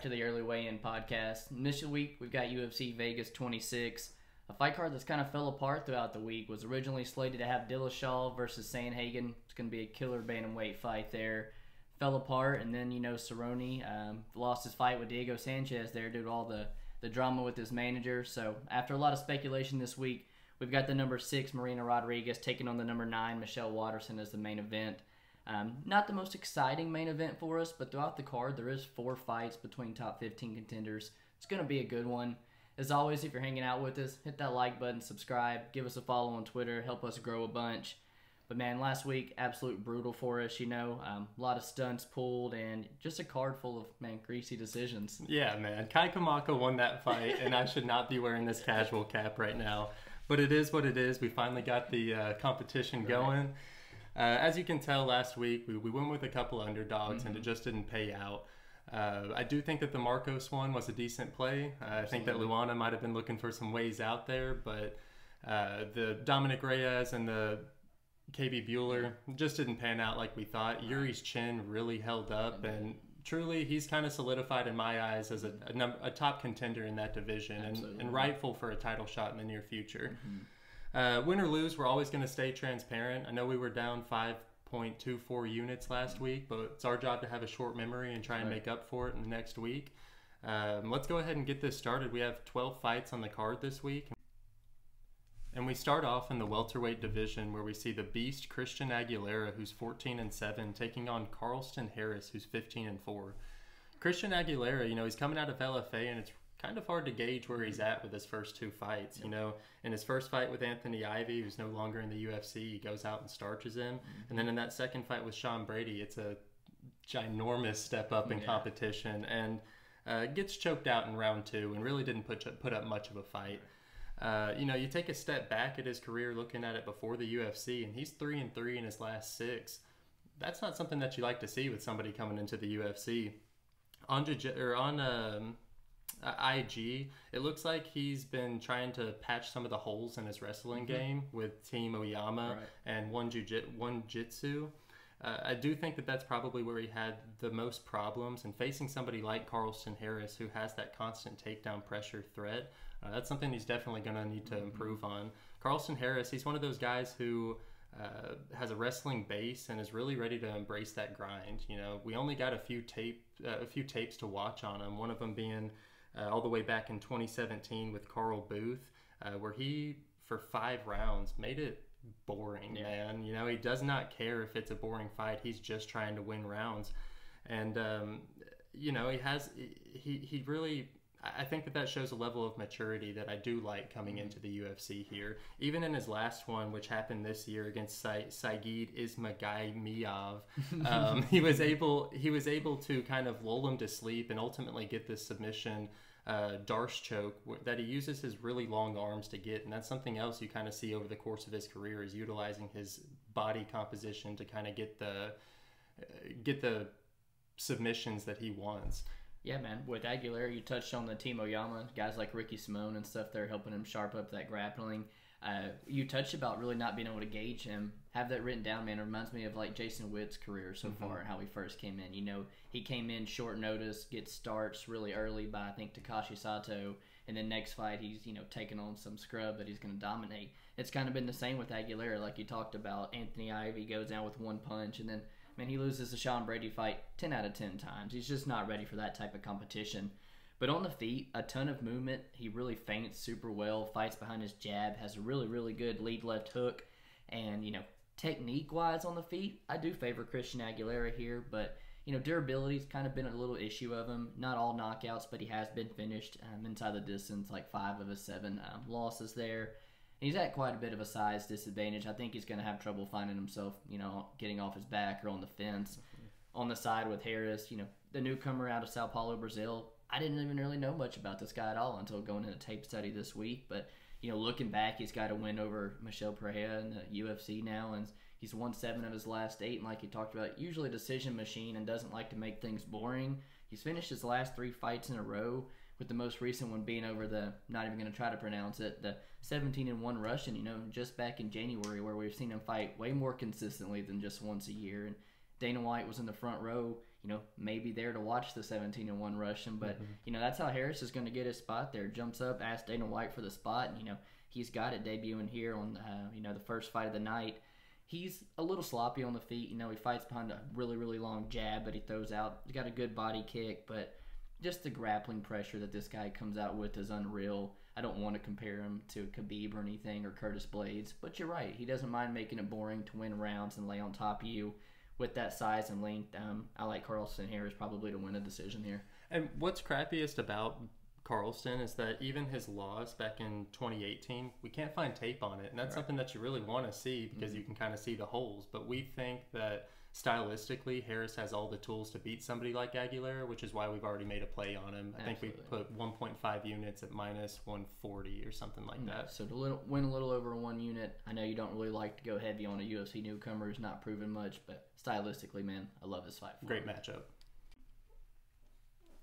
to the early weigh-in podcast. And this week we've got UFC Vegas 26. A fight card that's kind of fell apart throughout the week. Was originally slated to have Dillashaw versus Sandhagen. It's going to be a killer bantamweight fight there. Fell apart, and then Cerrone lost his fight with Diego Sanchez there due to all the drama with his manager. So after a lot of speculation this week, we've got the number 6 Marina Rodriguez taking on the number 9 Michelle Waterson as the main event. Not the most exciting main event for us, but throughout the card there is 4 fights between top 15 contenders. It's going to be a good one. As always, if you're hanging out with us, hit that like button, subscribe, give us a follow on Twitter, help us grow a bunch. But man, last week, absolute brutal for us, a lot of stunts pulled and just a card full of, greasy decisions. Yeah, man. Kai Kamaka won that fight, and I should not be wearing this casual cap right now. But it is what it is. We finally got the competition going. As you can tell, last week, we went with a couple underdogs, and it just didn't pay out. I do think that the Marcos one was a decent play. I think that Luana might have been looking for some ways out there, but the Dominic Reyes and the KB Bueller just didn't pan out like we thought. Yuri's chin really held up, and truly he's kind of solidified in my eyes as a top contender in that division and rightful for a title shot in the near future. Win or lose, we're always going to stay transparent. I know we were down 5.24 units last week, but it's our job to have a short memory and try and make up for it in the next week. Let's go ahead and get this started. We have 12 fights on the card this week. And we start off in the welterweight division where we see the beast Christian Aguilera, who's 14-7, taking on Carlston Harris, who's 15-4. Christian Aguilera, he's coming out of LFA, and it's kind of hard to gauge where he's at with his first 2 fights. In his first fight with Anthony Ivy, who's no longer in the UFC, he goes out and starches him. And then in that second fight with Sean Brady, it's a ginormous step up in competition, and gets choked out in round 2 and really didn't put up much of a fight. You take a step back at his career looking at it before the UFC, and he's 3-3 in his last 6. That's not something that you like to see with somebody coming into the UFC. On IG, it looks like he's been trying to patch some of the holes in his wrestling game with Team Oyama and One Jitsu. I do think that that's probably where he had the most problems, and facing somebody like Carlston Harris, who has that constant takedown pressure threat, that's something he's definitely going to need to improve on. Carlston Harris, he's one of those guys who has a wrestling base and is really ready to embrace that grind. We only got a few tapes to watch on him, one of them being all the way back in 2017 with Carl Booth, where he, for 5 rounds, made it boring, man. He does not care if it's a boring fight. He's just trying to win rounds. And, he really... I think that shows a level of maturity that I do like coming into the UFC here. Even in his last one, which happened this year against Saigid Ismagayemov, he was able to kind of lull him to sleep and ultimately get this submission Darce choke that he uses his really long arms to get. And that's something else you kind of see over the course of his career, is utilizing his body composition to kind of get the submissions that he wants. Yeah, man. With Aguilera, you touched on the Team Oyama, guys like Ricky Simone and stuff. They're helping him sharp up that grappling. You touched about really not being able to gauge him. Have that written down, man. It reminds me of like Jason Witt's career so far and how he first came in. He came in short notice, gets starts really early by, I think, Takashi Sato. And then next fight, he's, taking on some scrub that he's going to dominate. It's kind of been the same with Aguilera, like you talked about. Anthony Ivy goes down with 1 punch, and then he loses the Sean Brady fight 10 out of 10 times. He's just not ready for that type of competition. But on the feet, a ton of movement. He really feints super well, fights behind his jab, has a really, really good lead left hook. And, technique-wise on the feet, I do favor Christian Aguilera here. But, durability's kind of been a little issue of him. Not all knockouts, but he has been finished inside the distance, like 5 of his 7 losses there. He's at quite a bit of a size disadvantage. I think he's going to have trouble finding himself, getting off his back or on the fence. On the side with Harris, the newcomer out of Sao Paulo, Brazil, I didn't even really know much about this guy at all until going into tape study this week. But, looking back, he's got a win over Michel Pereira in the UFC now, and he's won 7 of his last 8. And like you talked about, usually a decision machine and doesn't like to make things boring. He's finished his last 3 fights in a row, with the most recent one being over the, not even going to try to pronounce it, the 17-1 Russian, just back in January, where we've seen him fight way more consistently than just once a year. And Dana White was in the front row, maybe there to watch the 17-1 Russian. But, that's how Harris is going to get his spot there. Jumps up, asks Dana White for the spot, and, he's got it debuting here on, the first fight of the night. He's a little sloppy on the feet. He fights behind a really, really long jab, but he throws out. He's got a good body kick, but just the grappling pressure that this guy comes out with is unreal. I don't want to compare him to Khabib or anything or Curtis Blades, but you're right. He doesn't mind making it boring to win rounds and lay on top of you with that size and length. I like Carlston Harris probably to win a decision here. And what's crappiest about Carlston is that even his loss back in 2018, we can't find tape on it, and that's something that you really want to see because you can kind of see the holes. But we think that stylistically, Harris has all the tools to beat somebody like Aguilera, which is why we've already made a play on him. I think we put 1.5 units at minus 140 or something like that. So to win a little over 1 unit, I know you don't really like to go heavy on a UFC newcomer who's not proven much, but stylistically, man, I love this fight. Great matchup.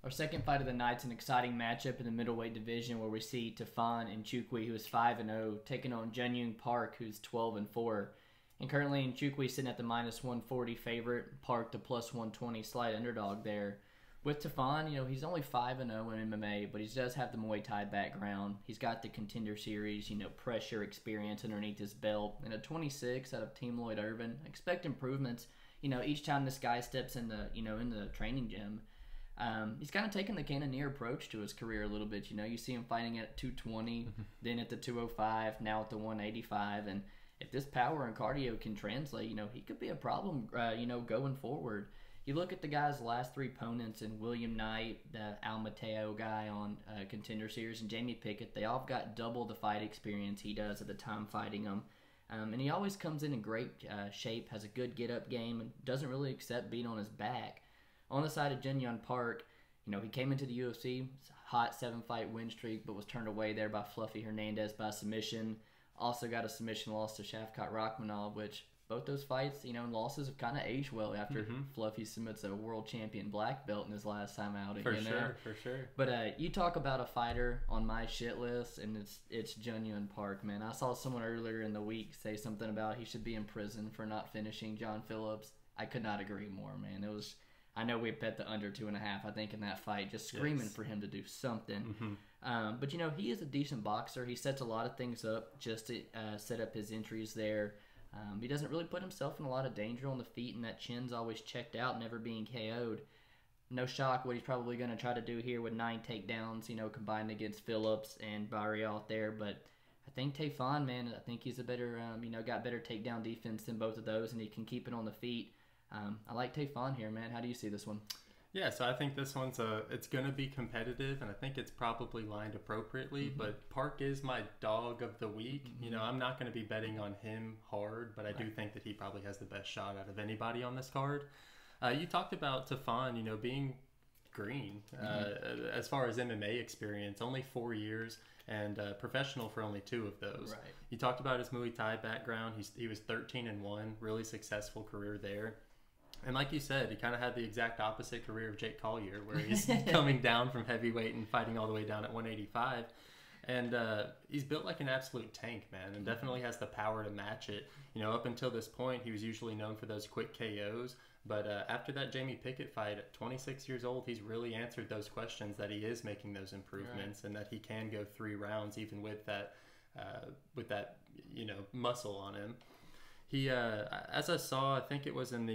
Our second fight of the night's an exciting matchup in the middleweight division where we see Tafon Nchukwi, who is 5-0, taking on Jun Park, who's 12-4. And currently Nchukwi sitting at the minus 140 favorite, Park the plus 120 slight underdog there. With Tafon, he's only 5-0 in MMA, but he does have the Muay Thai background. He's got the Contender Series, pressure experience underneath his belt. And a 26 out of Team Lloyd Irvin. Expect improvements, each time this guy steps in the, in the training gym. He's kind of taken the cannoneer approach to his career a little bit. You see him fighting at 220, then at the 205, now at the 185. And if this power and cardio can translate, he could be a problem, going forward. You look at the guy's last 3 opponents, and William Knight, the Al Mateo guy on Contender Series, and Jamie Pickett, they all got double the fight experience he does at the time fighting them. And he always comes in great shape, has a good get-up game, and doesn't really accept being on his back. On the side of Jun Park, he came into the UFC, hot 7-fight win streak, but was turned away there by Fluffy Hernandez by submission. Also got a submission loss to Shavkat Rakhmonov, which both those fights, losses have kind of aged well after Fluffy submits a world champion black belt in his last time out. For sure. But you talk about a fighter on my shit list, and it's Jun Park, man. I saw someone earlier in the week say something about he should be in prison for not finishing John Phillips. I could not agree more, man. I know we bet the under 2.5, I think, in that fight, just screaming for him to do something. But, he is a decent boxer. He sets a lot of things up just to set up his entries there. He doesn't really put himself in a lot of danger on the feet, and that chin's always checked out, never being KO'd. No shock what he's probably going to try to do here with 9 takedowns, combined against Phillips and Barrial out there. But I think Tafon, man, I think he's a better, got better takedown defense than both of those, and he can keep it on the feet. I like Tafon here, man. How do you see this one? Yeah, so I think this one's it's going to be competitive, and I think it's probably lined appropriately, but Park is my dog of the week. I'm not going to be betting on him hard, but I do think that he probably has the best shot out of anybody on this card. You talked about Tafon, being green as far as MMA experience, only 4 years, and professional for only 2 of those. Right. You talked about his Muay Thai background. He was 13-1, really successful career there. And like you said, he kind of had the exact opposite career of Jake Collier, where he's coming down from heavyweight and fighting all the way down at 185. And he's built like an absolute tank, man, and definitely has the power to match it. Up until this point, he was usually known for those quick KOs. But after that Jamie Pickett fight at 26 years old, he's really answered those questions, that he is making those improvements and that he can go 3 rounds even with that muscle on him. He, as I saw, I think it was in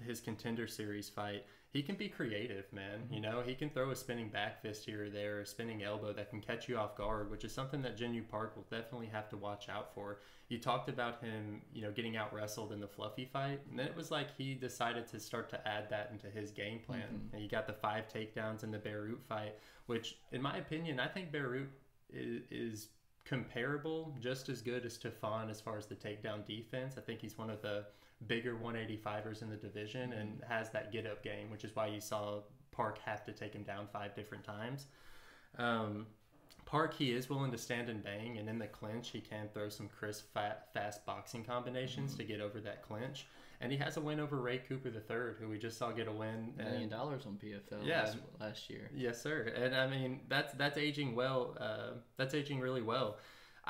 his Contender Series fight, he can be creative, man. He can throw a spinning back fist here or there, a spinning elbow that can catch you off guard, which is something that Jun Park will definitely have to watch out for. You talked about him, getting out wrestled in the Fluffy fight, and then it was like he decided to start to add that into his game plan. And he got the 5 takedowns in the Beirut fight, which, in my opinion, I think Beirut is comparable, just as good as Tafon as far as the takedown defense. I think he's one of the bigger 185ers in the division and has that get-up game, which is why you saw Park have to take him down 5 different times. Park, he is willing to stand and bang, and in the clinch, he can throw some crisp, fast boxing combinations to get over that clinch. And he has a win over Ray Cooper III, who we just saw get a win. $1 million on PFL last year. Yes, sir. And I mean, that's aging well. That's aging really well.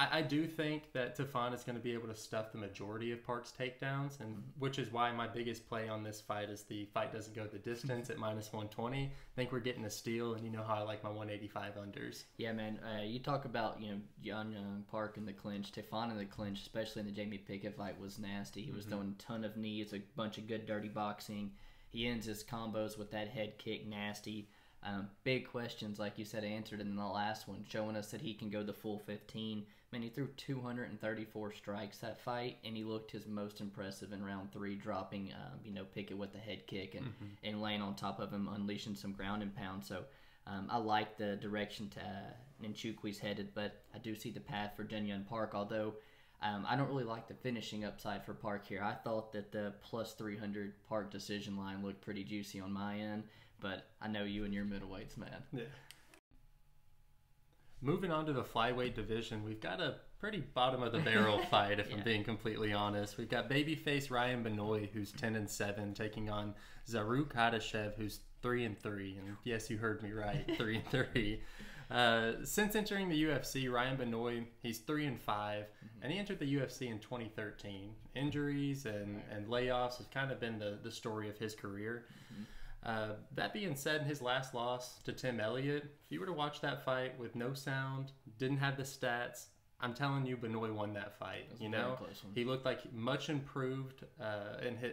I do think that Tafon is going to be able to stuff the majority of Park's takedowns, and which is why my biggest play on this fight is the fight doesn't go the distance at -120. I think we're getting a steal, and you know how I like my 185 unders. Yeah, man. You talk about, Young Park in the clinch. Tafon in the clinch, especially in the Jamie Pickett fight, was nasty. He was throwing a ton of knees, a bunch of good dirty boxing. He ends his combos with that head kick, nasty. Big questions, like you said, answered in the last one, showing us that he can go the full 15. Man, he threw 234 strikes that fight, and he looked his most impressive in round 3, dropping, Pickett with the head kick and laying on top of him, unleashing some ground and pound. So I like the direction Nchukwi's headed, but I do see the path for Young Park, although I don't really like the finishing upside for Park here. I thought that the plus 300 Park decision line looked pretty juicy on my end, but I know you and your middleweights, man. Yeah. Moving on to the flyweight division, we've got a pretty bottom of the barrel fight, if I'm being completely honest. We've got babyface Ryan Benoit, who's 10-7, taking on Zarrukh Adashev, who's 3-3. And yes, you heard me right, 3-3. Since entering the UFC, Ryan Benoit, he's 3-5, and he entered the UFC in 2013. Injuries and layoffs have kind of been the story of his career. That being said, his last loss to Tim Elliott, if you were to watch that fight with no sound, didn't have the stats, I'm telling you, Benoit won that fight. He looked like much improved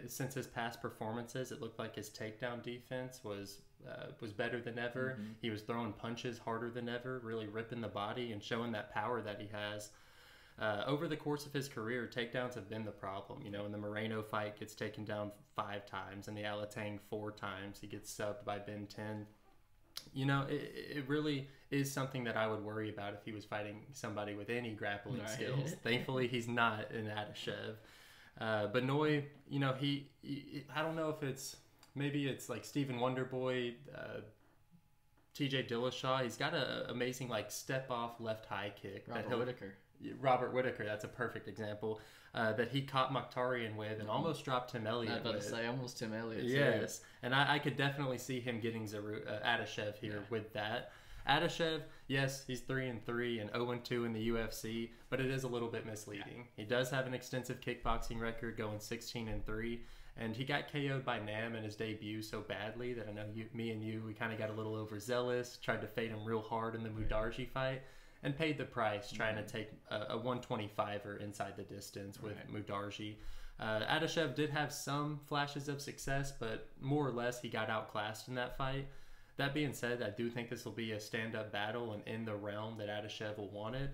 since his past performances. It looked like his takedown defense was better than ever. He was throwing punches harder than ever, really ripping the body and showing that power that he has. Over the course of his career, takedowns have been the problem. In the Morono fight, gets taken down 5 times. In the Alatang, 4 times. He gets subbed by Ben 10. It really is something that I would worry about if he was fighting somebody with any grappling skills. Thankfully, he's not in Adashev. Benoit, I don't know if maybe it's like Stephen Wonderboy, TJ Dillashaw. He's got an amazing step off left high kick. Robert Whitaker, that's a perfect example, that he caught Mokhtarian with and almost dropped Tim Elliott with. I was about to say, almost Tim Elliott. Yes, and I could definitely see him getting Adashev here with that. Adashev, yes, he's 3-3 and 0-2 in the UFC, but it is a little bit misleading. He does have an extensive kickboxing record, going 16-3, and he got KO'd by Nam in his debut so badly that I know me and you, we kind of got a little overzealous, tried to fade him real hard in the Mudarji fight, and paid the price trying to take a 125er inside the distance with Mudarji. Adashev did have some flashes of success, but more or less he got outclassed in that fight. That being said, I do think this will be a stand-up battle and in the realm that Adashev will want it.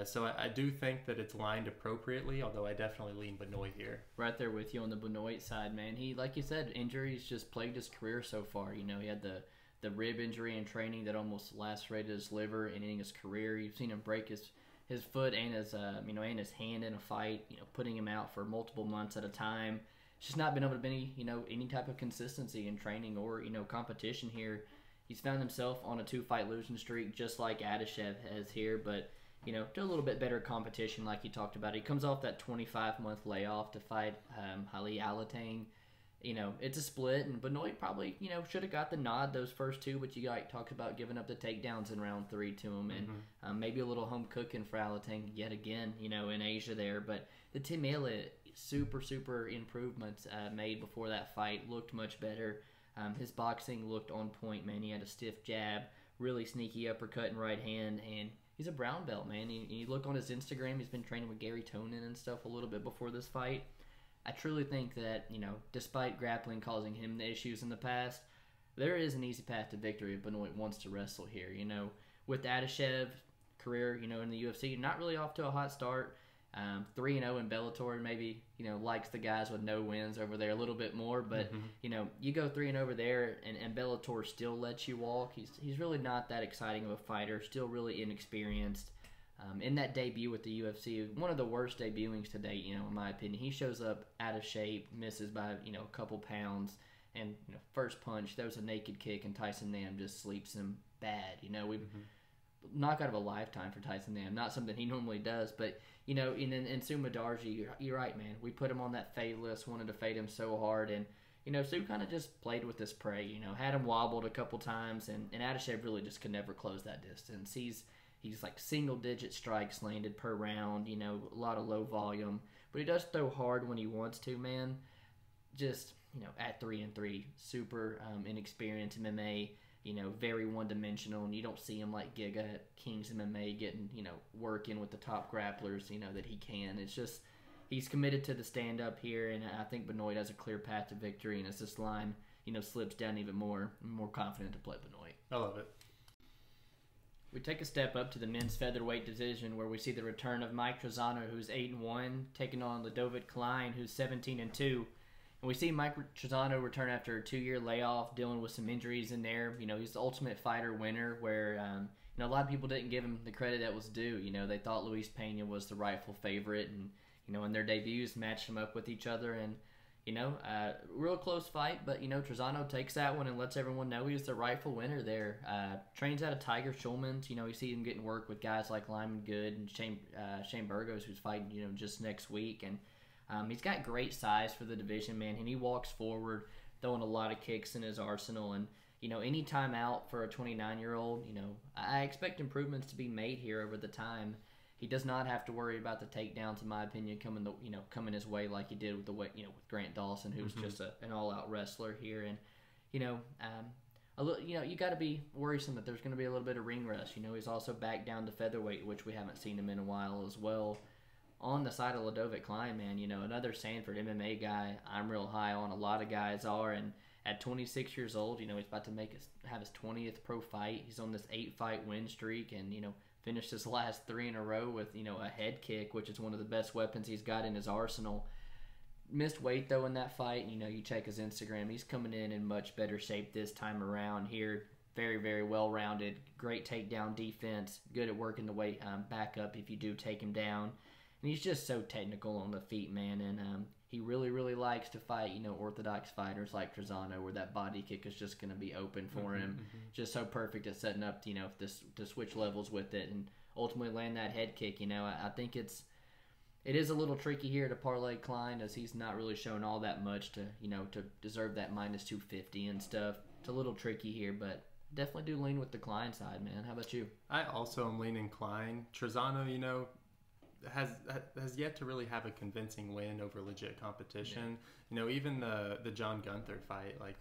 So I do think that it's lined appropriately, although I definitely lean Benoit here. Right there with you on the Benoit side, man. He, like you said, injuries just plagued his career so far. He had the rib injury in training that almost lacerated his liver and ending his career. You've seen him break his foot and his and his hand in a fight, putting him out for multiple months at a time. It's just not been able to be any type of consistency in training or competition here. He's found himself on a 2-fight losing streak, just like Adashev has here, but do a little bit better competition, like you talked about. He comes off that 25-month layoff to fight Ali Alatang. It's a split, and Benoit probably, should have got the nod those first 2, but you talked about giving up the takedowns in round 3 to him, and maybe a little home cooking for Alatang yet again, in Asia there. But the Tim Elliott, super improvements made before that fight, looked much better. His boxing looked on point, man. He had a stiff jab, really sneaky uppercut and right hand, and he's a brown belt, man. You look on his Instagram, he's been training with Gary Tonin and stuff a little bit before this fight. I truly think that, despite grappling causing him the issues in the past, there is an easy path to victory if Benoit wants to wrestle here. With Adashev career, in the UFC, not really off to a hot start. 3-0 in Bellator, maybe, likes the guys with no wins over there a little bit more. But, you go 3-0 over there and Bellator still lets you walk. He's really not that exciting of a fighter, still really inexperienced. In that debut with the UFC, one of the worst debuting's to date, in my opinion. He shows up out of shape, misses by, a couple pounds, and, first punch, throws a naked kick, and Tyson Nam just sleeps him bad. Knockout of a lifetime for Tyson Nam. Not something he normally does, but, in Mudarji, you're right, man. We put him on that fade list, wanted to fade him so hard, and, Sue kind of just played with this prey, had him wobbled a couple times, and Adashev really just could never close that distance. He's like single-digit strikes landed per round, you know, a lot of low volume. But he does throw hard when he wants to, man. Just, you know, at 3-3, super inexperienced MMA, you know, very one-dimensional. And you don't see him like Giga at King's MMA getting, you know, working with the top grapplers, you know, that he can. It's just, he's committed to the stand-up here. And I think Benoit has a clear path to victory. And as this line, you know, slips down even more, I'm more confident to play Benoit. I love it. We take a step up to the men's featherweight division where we see the return of Mike Trizano, who's 8-1, taking on Ludovit Klein, who's 17-2. And we see Mike Trizano return after a 2-year layoff, dealing with some injuries in there. You know, he's the Ultimate Fighter winner where, you know, a lot of people didn't give him the credit that was due. You know, they thought Luis Pena was the rightful favorite and, you know, in their debuts matched them up with each other. And, you know, real close fight, but, you know, Trizano takes that one and lets everyone know he's the rightful winner there. Trains out of Tiger Schulman's. You know, you see him getting work with guys like Lyman Good and Shane Burgos, who's fighting, you know, just next week. And he's got great size for the division, man, and he walks forward, throwing a lot of kicks in his arsenal. And, you know, any time out for a 29-year-old, you know, I expect improvements to be made here over the time. He does not have to worry about the takedowns, in my opinion, coming his way like he did with with Grant Dawson, who's just an all-out wrestler here. And you know, you got to be worrisome that there's going to be a little bit of ring rust. You know, he's also back down to featherweight, which we haven't seen him in a while as well. On the side of Ludovit Klein, man, you know, another Sanford MMA guy. I'm real high on. A lot of guys are, and at 26 years old, you know, he's about to have his 20th pro fight. He's on this 8-fight win streak, and you know, finished his last 3 in a row with, you know, a head kick, which is one of the best weapons he's got in his arsenal. Missed weight, though, in that fight. You know, you check his Instagram. He's coming in much better shape this time around here. Very, very well-rounded. Great takedown defense. Good at working the weight back up if you do take him down. And he's just so technical on the feet, man. And he really, really likes to fight, you know, orthodox fighters like Trizano, where that body kick is just going to be open for him. Just so perfect at setting up, you know, to switch levels with it and ultimately land that head kick. You know, I think it is a little tricky here to parlay Klein, as he's not really shown all that much to, you know, to deserve that minus 250 and stuff. It's a little tricky here, but definitely do lean with the Klein side, man. How about you? I also am leaning Klein. Trizano, you know, has yet to really have a convincing win over legit competition. Yeah. You know, even the John Gunther fight, like,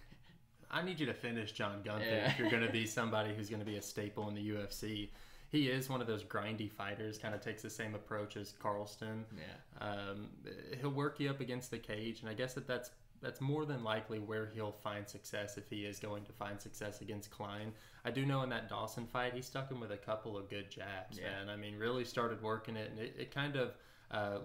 I need you to finish John Gunther if you're going to be somebody who's going to be a staple in the UFC. He is one of those grindy fighters, kind of takes the same approach as Carlston. Yeah. He'll work you up against the cage, and I guess that's more than likely where he'll find success if he is going to find success against Klein. I do know in that Dawson fight, he stuck him with a couple of good jabs, and I mean, really started working it, and it kind of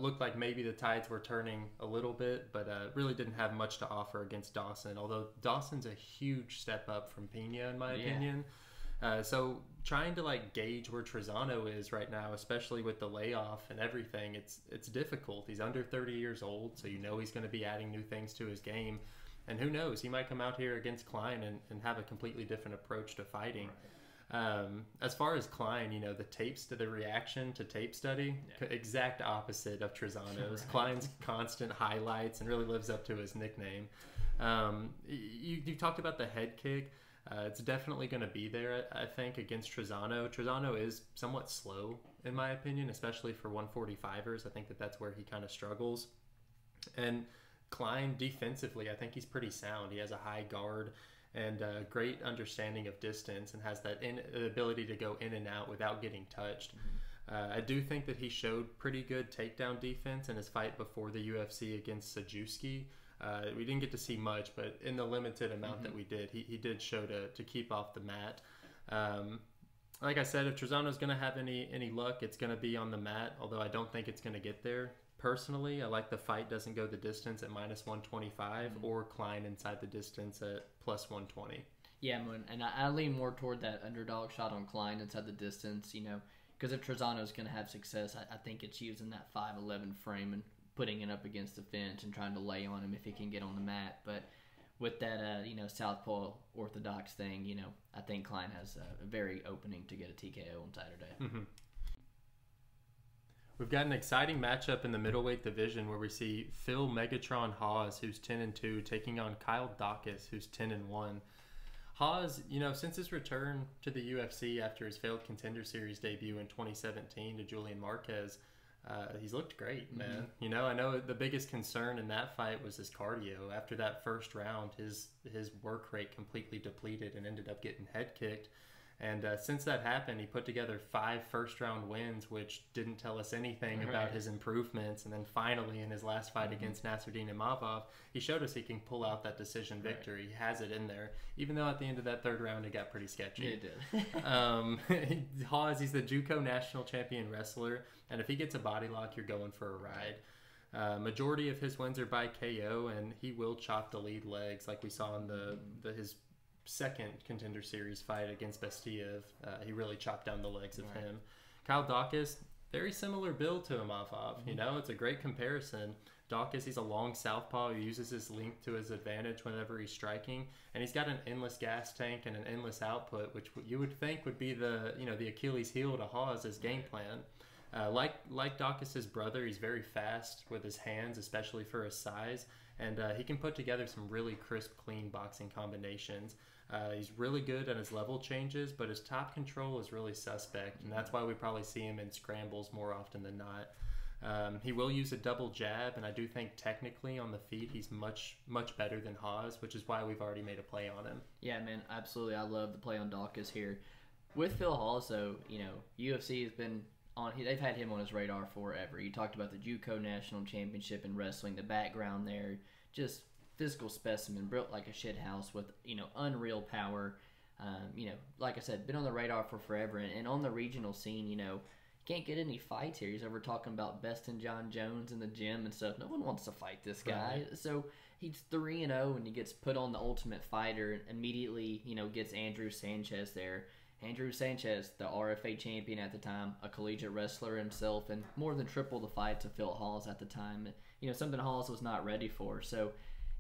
looked like maybe the tides were turning a little bit, but really didn't have much to offer against Dawson, although Dawson's a huge step up from Pena, in my opinion. So trying to like gauge where Trizano is right now, especially with the layoff and everything, it's difficult. He's under 30 years old, so you know he's going to be adding new things to his game. And who knows, he might come out here against Klein and have a completely different approach to fighting. As far as Klein, you know, the reaction to tape study, exact opposite of Trizano's. Right. Klein's constant highlights and really lives up to his nickname. You talked about the head kick. It's definitely going to be there, I think, against Trizano. Trizano is somewhat slow, in my opinion, especially for 145ers. I think that's where he kind of struggles. And Klein, defensively, I think he's pretty sound. He has a high guard and a great understanding of distance and has that ability to go in and out without getting touched. I do think that he showed pretty good takedown defense in his fight before the UFC against Sajewski. We didn't get to see much, but in the limited amount that we did, he did show to keep off the mat. Like I said, if Trizano's going to have any luck, it's going to be on the mat, although I don't think it's going to get there. Personally, I like the fight doesn't go the distance at minus 125 or Klein inside the distance at plus 120. Yeah, and I lean more toward that underdog shot on Klein inside the distance, you know, because if Trizano's going to have success, I think it's using that 5'11" frame and putting it up against the fence and trying to lay on him if he can get on the mat. But with that, you know, southpaw orthodox thing, you know, I think Klein has a very opening to get a TKO on Saturday. We've got an exciting matchup in the middleweight division where we see Phil Megatron Hawes, who's 10-2, taking on Kyle Daukaus, who's 10-1. Hawes, since his return to the UFC after his failed Contender Series debut in 2017 to Julian Marquez, he's looked great, man. I know the biggest concern in that fight was his cardio. After that first round, his work rate completely depleted and ended up getting head kicked. And since that happened, he put together 5 first-round wins, which didn't tell us anything about his improvements. And then finally, in his last fight against Nasruddin Imavov, he showed us he can pull out that decision victory. He has it in there, even though at the end of that 3rd round, it got pretty sketchy. It did. Hawes, he's the JUCO national champion wrestler, and if he gets a body lock, you're going for a ride. Majority of his wins are by KO, and he will chop the lead legs like we saw in his second Contender Series fight against Bestiev. He really chopped down the legs of him. Kyle Daukaus, very similar build to Imavov. It's a great comparison. Daukaus, he's a long southpaw who uses his length to his advantage whenever he's striking, and he's got an endless gas tank and an endless output, which you would think would be the Achilles heel to Hawes' game plan. Like Daukaus' brother, he's very fast with his hands, especially for his size, and he can put together some really crisp, clean boxing combinations. He's really good at his level changes, but his top control is really suspect, and that's why we probably see him in scrambles more often than not. He will use a double jab, and I do think technically on the feet he's much, much better than Hawes, which is why we've already made a play on him. Yeah, man, absolutely. I love the play on Daukaus here. With Phil Hawes, though, UFC has been they've had him on his radar forever. You talked about the JUCO National Championship in wrestling, the background there, just physical specimen, built like a shit house with, unreal power. Like I said, been on the radar for forever. And on the regional scene, can't get any fights here. He's over talking about besting John Jones in the gym and stuff. No one wants to fight this guy. Right. So he's 3-0 and he gets put on the Ultimate Fighter and immediately, gets Andrew Sanchez there. Andrew Sanchez, the RFA champion at the time, a collegiate wrestler himself, and more than triple the fights of Phil Hawes at the time. Something Hawes was not ready for. So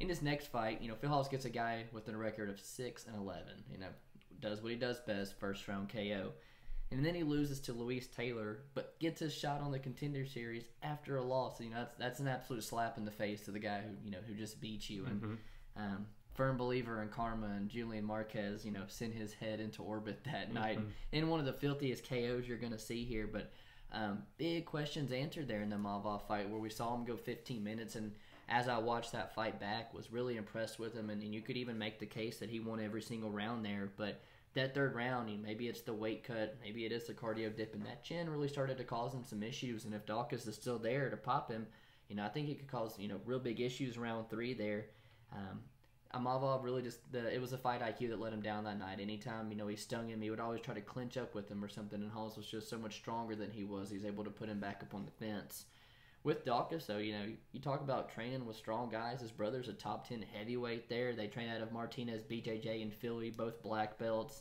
in his next fight, Phil Hawes gets a guy with a record of 6-11. Does what he does best, first round KO. And then he loses to Luis Taylor, but gets his shot on the Contender Series after a loss. That's an absolute slap in the face to the guy who just beat you. And firm believer in karma, and Julian Marquez, sent his head into orbit that night. In one of the filthiest KOs you're going to see here. But big questions answered there in the Imavov fight, where we saw him go 15 minutes. And as I watched that fight back, was really impressed with him. And you could even make the case that he won every single round there. But that 3rd round, maybe it's the weight cut, maybe it is the cardio dip, and that chin really started to cause him some issues. And if Daukaus is still there to pop him, I think it could cause, real big issues round 3 there. Imavov really it was a fight IQ that let him down that night. Anytime, he stung him, he would always try to clinch up with him or something, and Hawes was just so much stronger than he was. He's able to put him back up on the fence. With Daukaus, though, you talk about training with strong guys. His brother's a top 10 heavyweight there. They train out of Martinez, BJJ, and Philly, both black belts.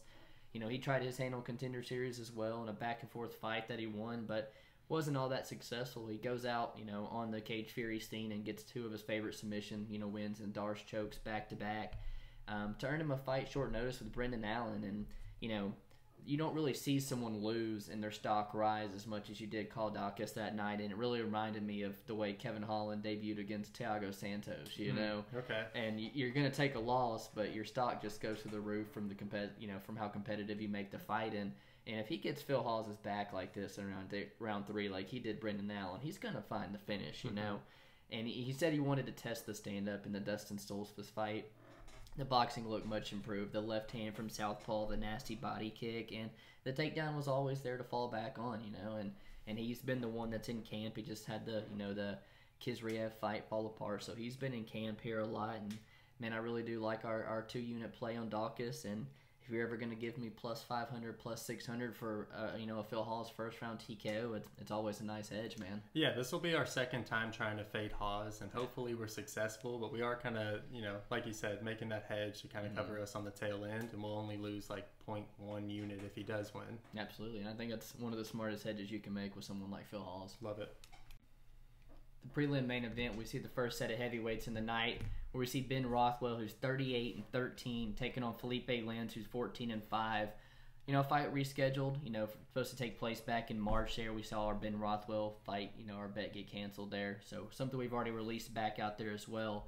He tried his hand on Contender Series as well in a back-and-forth fight that he won, but wasn't all that successful. He goes out, on the Cage Fury scene and gets 2 of his favorite submission, wins and Darce chokes back-to-back. To earn him a fight short notice with Brendan Allen, and, you don't really see someone lose and their stock rise as much as you did Kyle Daukaus that night, and it really reminded me of the way Kevin Holland debuted against Thiago Santos, Okay. And you're going to take a loss, but your stock just goes to the roof from from how competitive you make the fight. And if he gets Phil Hawes' back like this in round 3, like he did Brendan Allen, he's going to find the finish, And he said he wanted to test the stand-up in the Dustin Stoltzfus fight. The boxing looked much improved. The left hand from southpaw, the nasty body kick, and the takedown was always there to fall back on, And he's been the one that's in camp. He just had the Kizriev fight fall apart, so he's been in camp here a lot. And man, I really do like our 2-unit play on Daukaus. And if you're ever going to give me plus 500, plus 600 for a Phil Hawes first round TKO, it's always a nice edge, man. Yeah, this will be our 2nd time trying to fade Hawes, and hopefully we're successful. But we are kind of, like you said, making that hedge to kind of cover us on the tail end, and we'll only lose like 0.1 unit if he does win. Absolutely, and I think that's one of the smartest hedges you can make with someone like Phil Hawes. Love it. The prelim main event, we see the first set of heavyweights in the night, where we see Ben Rothwell, who's 38-13, taking on Phlipe Lens, who's 14-5. A fight rescheduled, supposed to take place back in March there. We saw our Ben Rothwell fight, our bet get canceled there. So something we've already released back out there as well.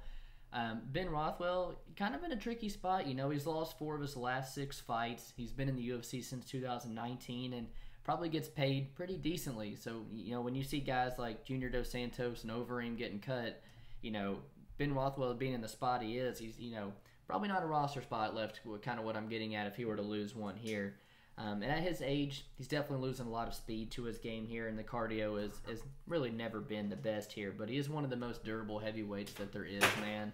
Ben Rothwell, kind of in a tricky spot. You know, he's lost 4 of his last 6 fights. He's been in the UFC since 2019 and probably gets paid pretty decently. So, you know, when you see guys like Junior Dos Santos and Overeem getting cut, you know, Ben Rothwell being in the spot he is, he's, you know, probably not a roster spot left, kind of what I'm getting at if he were to lose one here. And at his age, he's definitely losing a lot of speed to his game here, and the cardio has really never been the best here. But he is one of the most durable heavyweights that there is, man.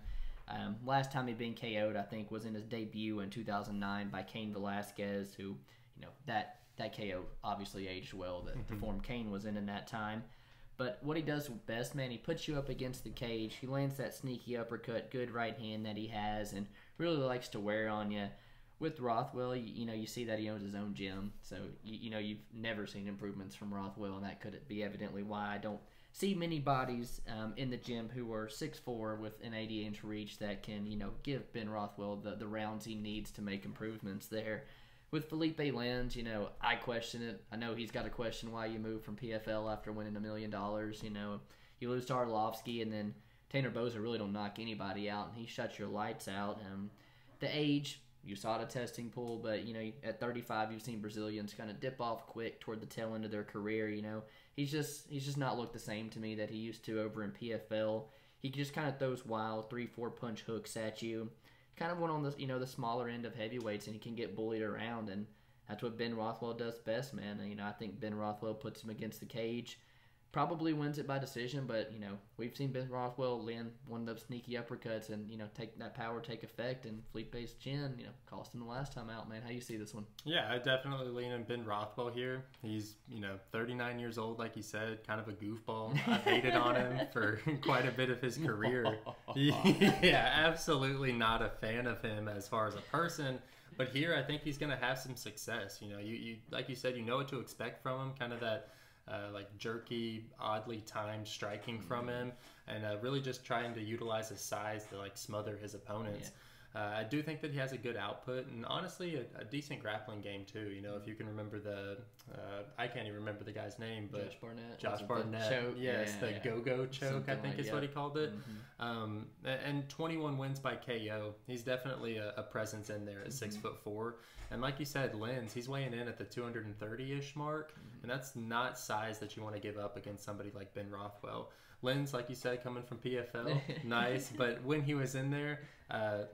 Last time he'd been KO'd, I think, was in his debut in 2009 by Cain Velasquez, who, you know, that KO obviously aged well, the form Cain was in that time. But what he does best, man, he puts you up against the cage. He lands that sneaky uppercut, good right hand that he has, and really likes to wear on you. With Rothwell, you know, you see that he owns his own gym. So, you know, you've never seen improvements from Rothwell, and that could be evidently why I don't see many bodies in the gym who are 6'4" with an 80-inch reach that can, you know, give Ben Rothwell the rounds he needs to make improvements there. With Phlipe Lins, you know, I question it. I know he's got to question why you moved from PFL after winning $1 million. You know, you lose to Arlovsky, and then Tanner Boser really don't knock anybody out, and he shuts your lights out. The age, you saw the testing pool, but, you know, at 35, you've seen Brazilians kind of dip off quick toward the tail end of their career. You know, he's just not looked the same to me that he used to over in PFL. He just kind of throws wild 3-4 punch hooks at you. Kind of one on the, you know, the smaller end of heavyweights, and he can get bullied around, and that's what Ben Rothwell does best, man. And, you know, I think Ben Rothwell puts him against the cage, probably wins it by decision, but, you know, we've seen Ben Rothwell land one of those sneaky uppercuts and, you know, take that power take effect, and Felipe's chin, you know, cost him the last time out, man. How you see this one? Yeah, I definitely lean on Ben Rothwell here. He's, you know, 39 years old, like you said, kind of a goofball. I've hated on him for quite a bit of his career. Yeah, absolutely not a fan of him as far as a person. But here, I think he's going to have some success. You know, you like you said, you know what to expect from him, kind of that like jerky, oddly timed striking from him, and really just trying to utilize his size to like smother his opponents. Yeah. I do think that he has a good output, and honestly a decent grappling game too. You know, if you can remember I can't even remember the guy's name, but Josh Barnett. Choke? Yes, yeah, the go-go choke, something I think is what he called it. Mm-hmm. And 21 wins by KO. He's definitely a presence in there at 6'4". And like you said, Lins, he's weighing in at the 230-ish mark, and that's not size that you want to give up against somebody like Ben Rothwell. Lins, like you said, coming from PFL, nice, but when he was in there,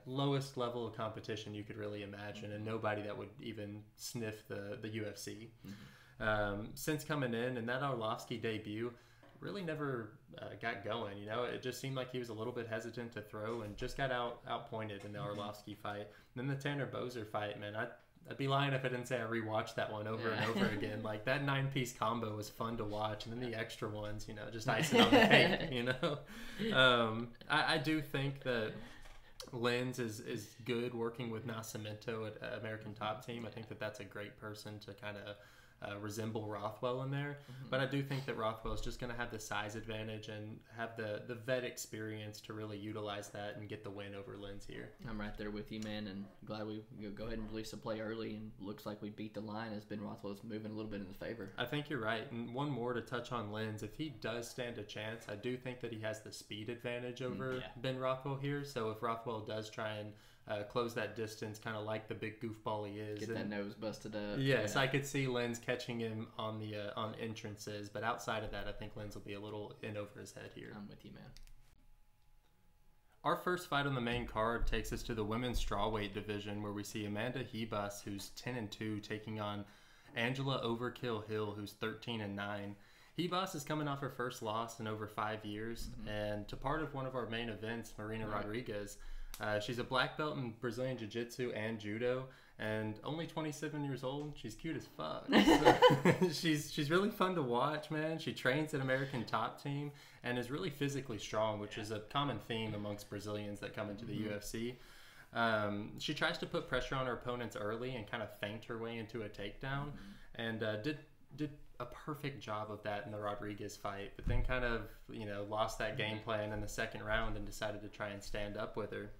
lowest level of competition you could really imagine, and nobody that would even sniff the UFC. Since coming in, and that Arlovsky debut really never got going. You know, it just seemed like he was a little bit hesitant to throw, and just got outpointed in the Arlovsky fight. And then the Tanner Boser fight, man, I'd be lying if I didn't say I rewatched that one over and over again. Like, that 9-piece combo was fun to watch, and then the extra ones, you know, just icing on the cake, you know. I do think that Lins is good working with Nascimento at American Top Team. I think that that's a great person to kind of resemble Rothwell in there. But I do think that Rothwell is just going to have the size advantage and have the vet experience to really utilize that and get the win over Lins here. I'm right there with you, man, and glad we go ahead and release the play early, and looks like we beat the line as Ben Rothwell's moving a little bit in his favor. I think you're right. And one more to touch on Lins. If he does stand a chance, I do think that he has the speed advantage over Ben Rothwell here. So if Rothwell does try and close that distance, kind of like the big goofball he is. Get that nose busted up. Yes, I could see Lins catching him on the on entrances, but outside of that, I think Lins will be a little in over his head here. I'm with you, man. Our first fight on the main card takes us to the women's strawweight division, where we see Amanda Ribas, who's 10-2, taking on Angela Overkill Hill, who's 13-9. Ribas is coming off her first loss in over 5 years, and to part of one of our main events, Marina Rodriguez. She's a black belt in Brazilian Jiu-Jitsu and Judo, and only 27 years old. She's cute as fuck. So, she's really fun to watch, man. She trains at American Top Team and is really physically strong, which is a common theme amongst Brazilians that come into the UFC. She tries to put pressure on her opponents early and kind of feint her way into a takedown, and did a perfect job of that in the Rodriguez fight, but then kind of, you know, lost that game plan in the second round and decided to try and stand up with her.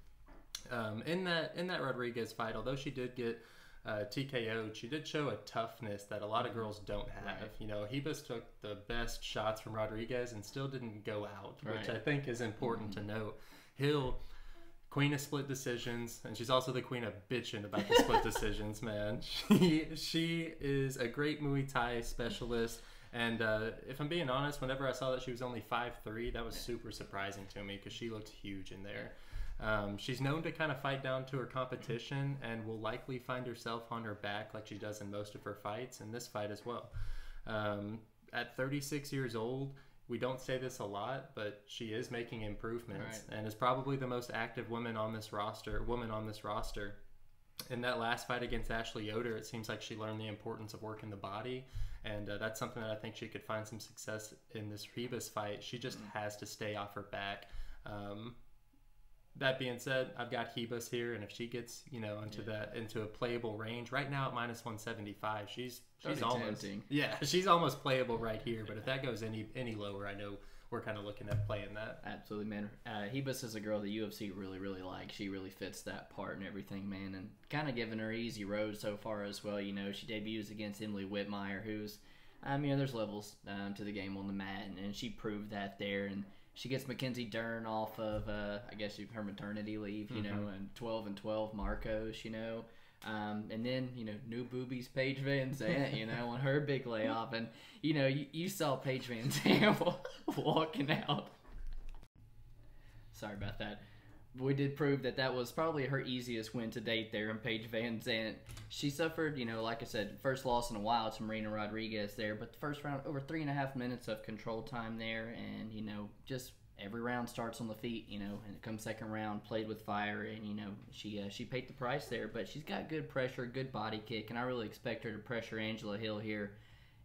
In that Rodriguez fight, although she did get TKO'd, she did show a toughness that a lot of girls don't have. You know, Ribas took the best shots from Rodriguez and still didn't go out, which I think is important to note. Hill, Queen of split decisions, and she's also the queen of bitching about the split decisions, man. She is a great Muay Thai specialist, and if I'm being honest, whenever I saw that she was only 5'3", that was super surprising to me because she looked huge in there. She's known to kind of fight down to her competition and will likely find herself on her back like she does in most of her fights, and this fight as well. At 36 years old, we don't say this a lot, but she is making improvements and is probably the most active woman on this roster. In that last fight against Ashley Yoder, it seems like she learned the importance of working the body, and that's something that I think she could find some success in this Ribas fight. She just has to stay off her back. That being said, I've got Ribas here, and if she gets into a playable range right now at -175, she's almost tempting. She's almost playable right here. But if that goes any lower, I know we're kind of looking at playing that. Absolutely, man. Ribas is a girl the UFC really likes. She really fits that part and everything, man, and kind of giving her easy road so far as well. She debuts against Emily Whitmire, who's there's levels to the game on the mat, and she proved that there. And she gets Mackenzie Dern off of, I guess, her maternity leave, and 12-12 Marcos, and then, new boobies Paige Van Zandt, on her big layoff. And, you saw Paige Van Zandt walking out. Sorry about that. We did prove that was probably her easiest win to date there in Paige Van Zandt. She suffered, like I said, first loss in a while to Marina Rodriguez there, but the first round, over 3.5 minutes of control time there, and, just every round starts on the feet, and it comes second round, played with fire, and, she paid the price there, but she's got good pressure, good body kick, and I really expect her to pressure Angela Hill here.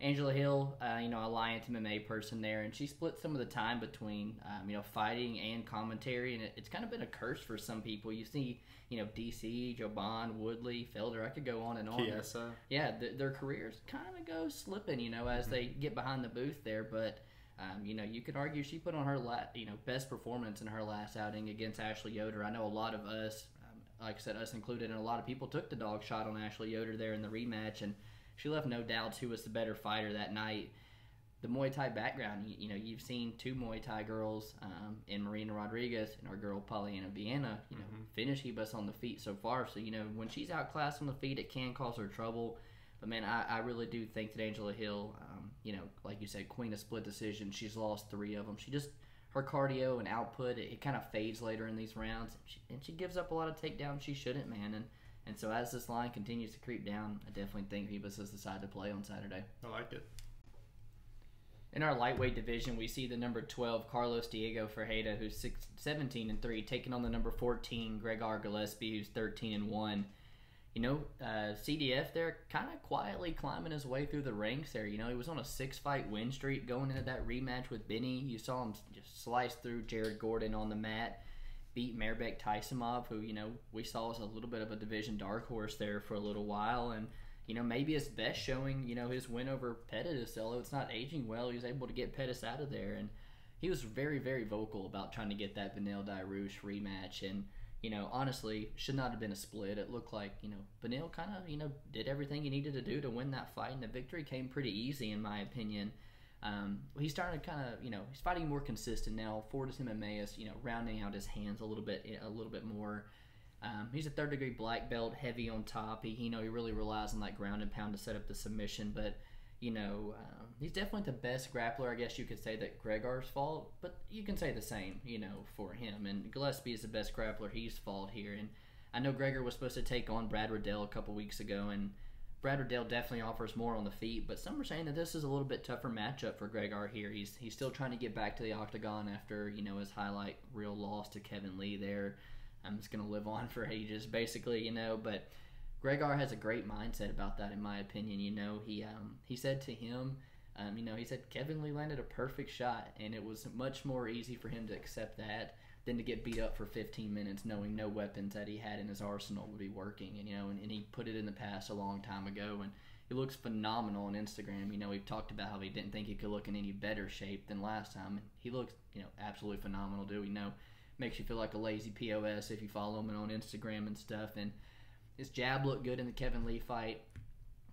Angela Hill, Alliance MMA person there, and she split some of the time between, fighting and commentary, and it's kind of been a curse for some people. You see, DC, Joban, Woodley, Felder, I could go on and on. Chiesa. Yeah, their careers kind of go slipping, as they get behind the booth there, but, you could argue she put on her, best performance in her last outing against Ashley Yoder. I know a lot of us, like I said, us included, and a lot of people took the dog shot on Ashley Yoder there in the rematch, and she left no doubts who was the better fighter that night. The Muay Thai background, you've seen two Muay Thai girls in Marina Rodriguez and our girl Pollyanna Viena, finish Ribas on the feet so far. So, when she's outclassed on the feet, it can cause her trouble. But, man, I really do think that Angela Hill, like you said, queen of split decision. She's lost 3 of them. Her cardio and output, it kind of fades later in these rounds. And she gives up a lot of takedowns she shouldn't, man. And so as this line continues to creep down, I definitely think Ribas is the side to play on Saturday. I like it. In our lightweight division, we see the number 12, Carlos Diego Ferreira, who's 17-3, taking on the number 14, Gregor Gillespie, who's 13-1. CDF there kind of quietly climbing his way through the ranks there. He was on a 6-fight win streak going into that rematch with Benny. You saw him just slice through Jared Gordon on the mat. Beat Mairbek Taisimov, who, we saw as a little bit of a division dark horse there for a little while. And, maybe his best showing, his win over Pettis, although it's not aging well, he was able to get Pettis out of there. And he was very, very vocal about trying to get that Beneil Dairouche rematch. And, honestly, should not have been a split. It looked like, Beneil kind of, did everything he needed to do to win that fight. And the victory came pretty easy, in my opinion. He's starting to kind of, he's fighting more consistent now. Fortis MMA is, rounding out his hands a little bit more. He's a third-degree black belt, heavy on top. He really relies on that ground and pound to set up the submission. But, he's definitely the best grappler, I guess you could say, that Gregor's fought. But you can say the same, for him. And Gillespie is the best grappler he's fought here. And I know Gregor was supposed to take on Brad Riddell a couple weeks ago, and Brad Riddell definitely offers more on the feet, but some are saying that this is a little bit tougher matchup for Gregor here. He's still trying to get back to the octagon after, his highlight reel loss to Kevin Lee there. It's going to live on for ages, basically, but Gregor has a great mindset about that, in my opinion. He said to him, he said Kevin Lee landed a perfect shot, and it was much more easy for him to accept that than to get beat up for 15 minutes knowing no weapons that he had in his arsenal would be working. And he put it in the past a long time ago, and he looks phenomenal on Instagram. We've talked about how he didn't think he could look in any better shape than last time. He looks, absolutely phenomenal, dude. Makes you feel like a lazy POS if you follow him on Instagram and stuff. And his jab looked good in the Kevin Lee fight.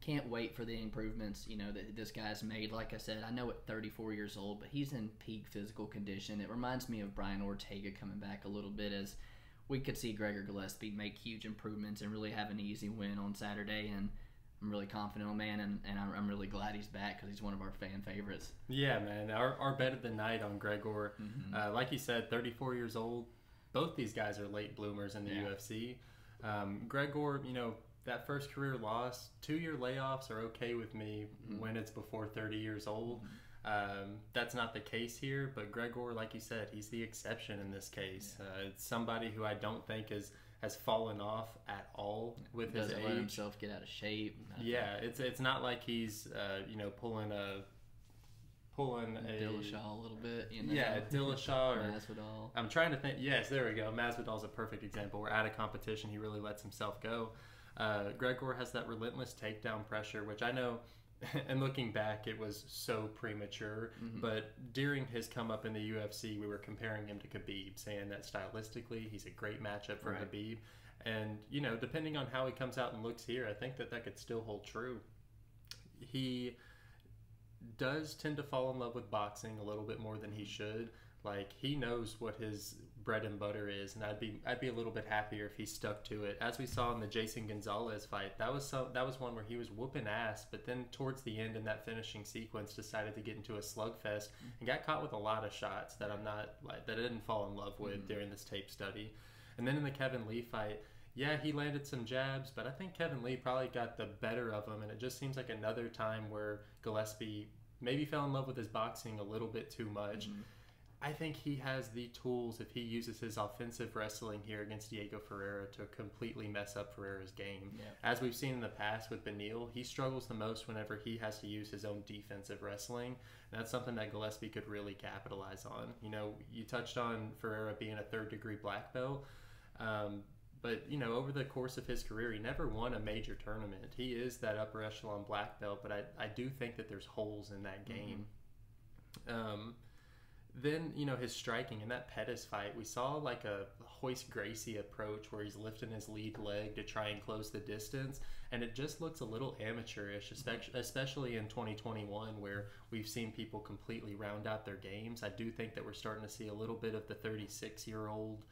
Can't wait for the improvements, that this guy's made. Like I said, I know at 34 years old, but he's in peak physical condition. It reminds me of Brian Ortega coming back a little bit, as we could see Gregor Gillespie make huge improvements and really have an easy win on Saturday. And I'm really confident, man, and I'm really glad he's back because he's one of our fan favorites. Yeah, man. Our bet of the night on Gregor, like you said, 34 years old. Both these guys are late bloomers in the UFC. Gregor, you know, that first career loss, 2-year layoffs are okay with me when it's before 30 years old. That's not the case here, but Gregor, like you said, he's the exception in this case. It's somebody who I don't think has fallen off at all with his age. Doesn't let himself get out of shape. Nothing. Yeah, it's not like he's you know, pulling a Dillashaw a little bit, you know. Yeah, Dillashaw or Masvidal. I'm trying to think. Yes, there we go. Masvidal's a perfect example. Where at a competition, he really lets himself go. Gregor has that relentless takedown pressure, which I know, and looking back, it was so premature. But during his come up in the UFC, we were comparing him to Khabib, saying that stylistically, he's a great matchup for Khabib. And, you know, depending on how he comes out and looks here, I think that could still hold true. He does tend to fall in love with boxing a little bit more than he should. Like, he knows what his bread and butter is, and I'd be a little bit happier if he stuck to it. As we saw in the Jason Gonzalez fight, that was one where he was whooping ass, but then towards the end in that finishing sequence decided to get into a slugfest and got caught with a lot of shots that I didn't fall in love with during this tape study. And then in the Kevin Lee fight, yeah, he landed some jabs, but I think Kevin Lee probably got the better of him, and it just seems like another time where Gillespie maybe fell in love with his boxing a little bit too much. I think he has the tools, if he uses his offensive wrestling here against Diego Ferreira, to completely mess up Ferreira's game. As we've seen in the past with Neal, he struggles the most whenever he has to use his own defensive wrestling. And that's something that Gillespie could really capitalize on. You know, you touched on Ferreira being a third-degree black belt. But, you know, over the course of his career, he never won a major tournament. He is that upper echelon black belt, but I do think that there's holes in that game. Then, you know, his striking in that Pettis fight, we saw like a Royce Gracie approach where he's lifting his lead leg to try and close the distance, and it just looks a little amateurish, especially in 2021 where we've seen people completely round out their games. I do think that we're starting to see a little bit of the 36-year-old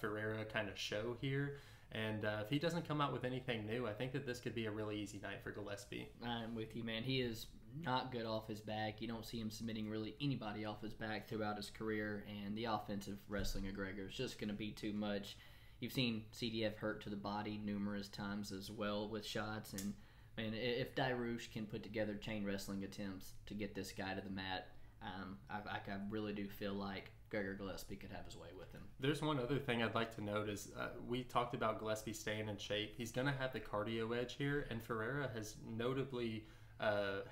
Ferreira kind of show here. And if he doesn't come out with anything new, I think that this could be a really easy night for Gillespie. I'm with you, man. He is not good off his back. You don't see him submitting really anybody off his back throughout his career, and the offensive wrestling of Gregor is just going to be too much. You've seen CDF hurt to the body numerous times as well with shots, and man, if Zarrukh can put together chain wrestling attempts to get this guy to the mat, I really do feel like Gregor Gillespie could have his way with him. There's one other thing I'd like to note is we talked about Gillespie staying in shape. He's going to have the cardio edge here, and Ferreira has notably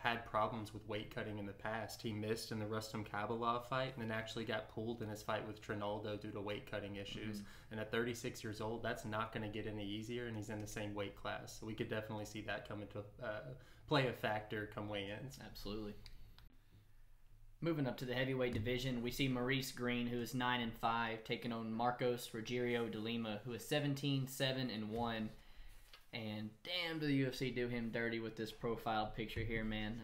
had problems with weight cutting in the past. He missed in the Rustam Kabalov fight and then actually got pulled in his fight with Trinaldo due to weight cutting issues. And at 36 years old, that's not going to get any easier, and he's in the same weight class. So we could definitely see that come into play a factor come weigh-ins. Absolutely. Moving up to the heavyweight division, we see Maurice Greene, who is 9-5, taking on Marcos Rogerio de Lima, who is 17-7-1. And damn, do the UFC do him dirty with this profile picture here, man.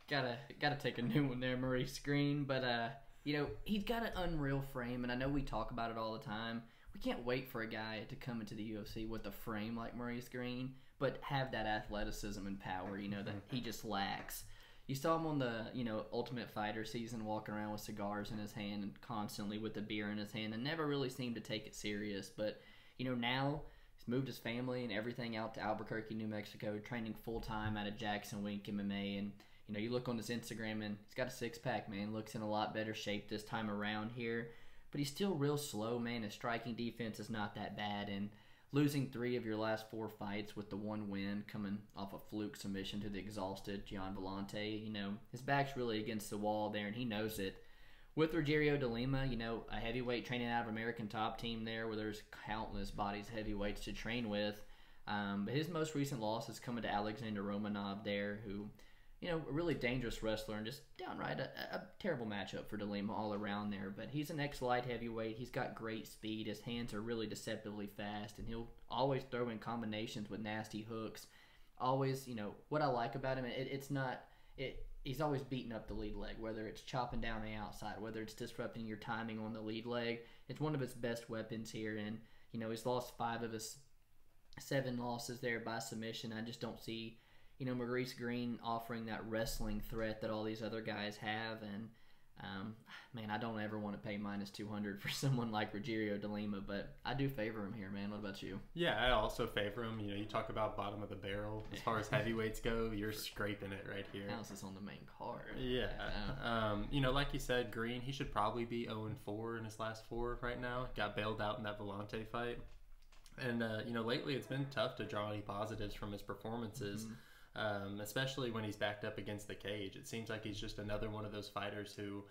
Gotta take a new one there, Maurice Greene. But you know, he's got an unreal frame, and I know we talk about it all the time. We can't wait for a guy to come into the UFC with a frame like Maurice Greene, but have that athleticism and power, you know, that he just lacks. You saw him on the, you know, Ultimate Fighter season walking around with cigars in his hand and constantly with a beer in his hand and never really seemed to take it serious. But, you know, now he's moved his family and everything out to Albuquerque, New Mexico, training full-time out of Jackson Wink MMA. And, you know, you look on his Instagram and he's got a six-pack, man. Looks in a lot better shape this time around here. But he's still real slow, man. His striking defense is not that bad. And losing 3 of your last 4 fights with the 1 win coming off a fluke submission to the exhausted Gian Vellante, you know, his back's really against the wall there, and he knows it. With Rogerio de Lima, you know, a heavyweight training out of American Top Team there where there's countless bodies of heavyweights to train with. But his most recent loss is coming to Alexander Romanov there, who, you know, a really dangerous wrestler and just downright a terrible matchup for de Lima all around there. But he's an ex-light heavyweight. He's got great speed. His hands are really deceptively fast, and he'll always throw in combinations with nasty hooks. Always, you know, what I like about him, he's always beating up the lead leg, whether it's chopping down the outside, whether it's disrupting your timing on the lead leg. It's one of his best weapons here, and he's lost 5 of his 7 losses there by submission. I just don't see Maurice Greene offering that wrestling threat that all these other guys have, and man, I don't ever want to pay -200 for someone like Rogerio de Lima, but I do favor him here, man. What about you? Yeah, I also favor him. You talk about bottom of the barrel. As far as heavyweights go, you're scraping it right here. How's this on the main card? Yeah. Like you said, Greene, he should probably be 0-4 in his last 4 right now. Got bailed out in that Volante fight. And, lately it's been tough to draw any positives from his performances. Especially when he's backed up against the cage. It seems like he's just another one of those fighters who,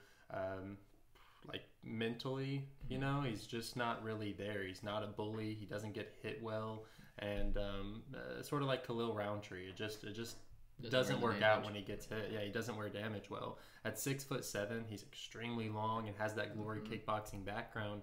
mentally, he's just not really there. He's not a bully. He doesn't get hit well, and sort of like Khalil Roundtree. It just doesn't work out when he gets hit. Yeah, he doesn't wear damage well. At 6'7", he's extremely long and has that glory kickboxing background.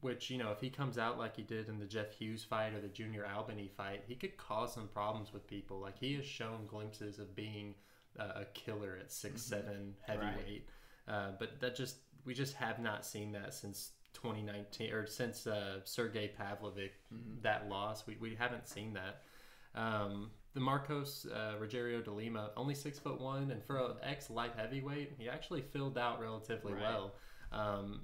Which, if he comes out like he did in the Jeff Hughes fight or the Junior Albany fight, he could cause some problems with people. Like, he has shown glimpses of being a killer at 6'7" heavyweight. Right. But we just have not seen that since 2019, or since Sergey Pavlovich, that loss. We haven't seen that. The Marcos Rogerio de Lima, only 6'1", and for an ex-light heavyweight, he actually filled out relatively well.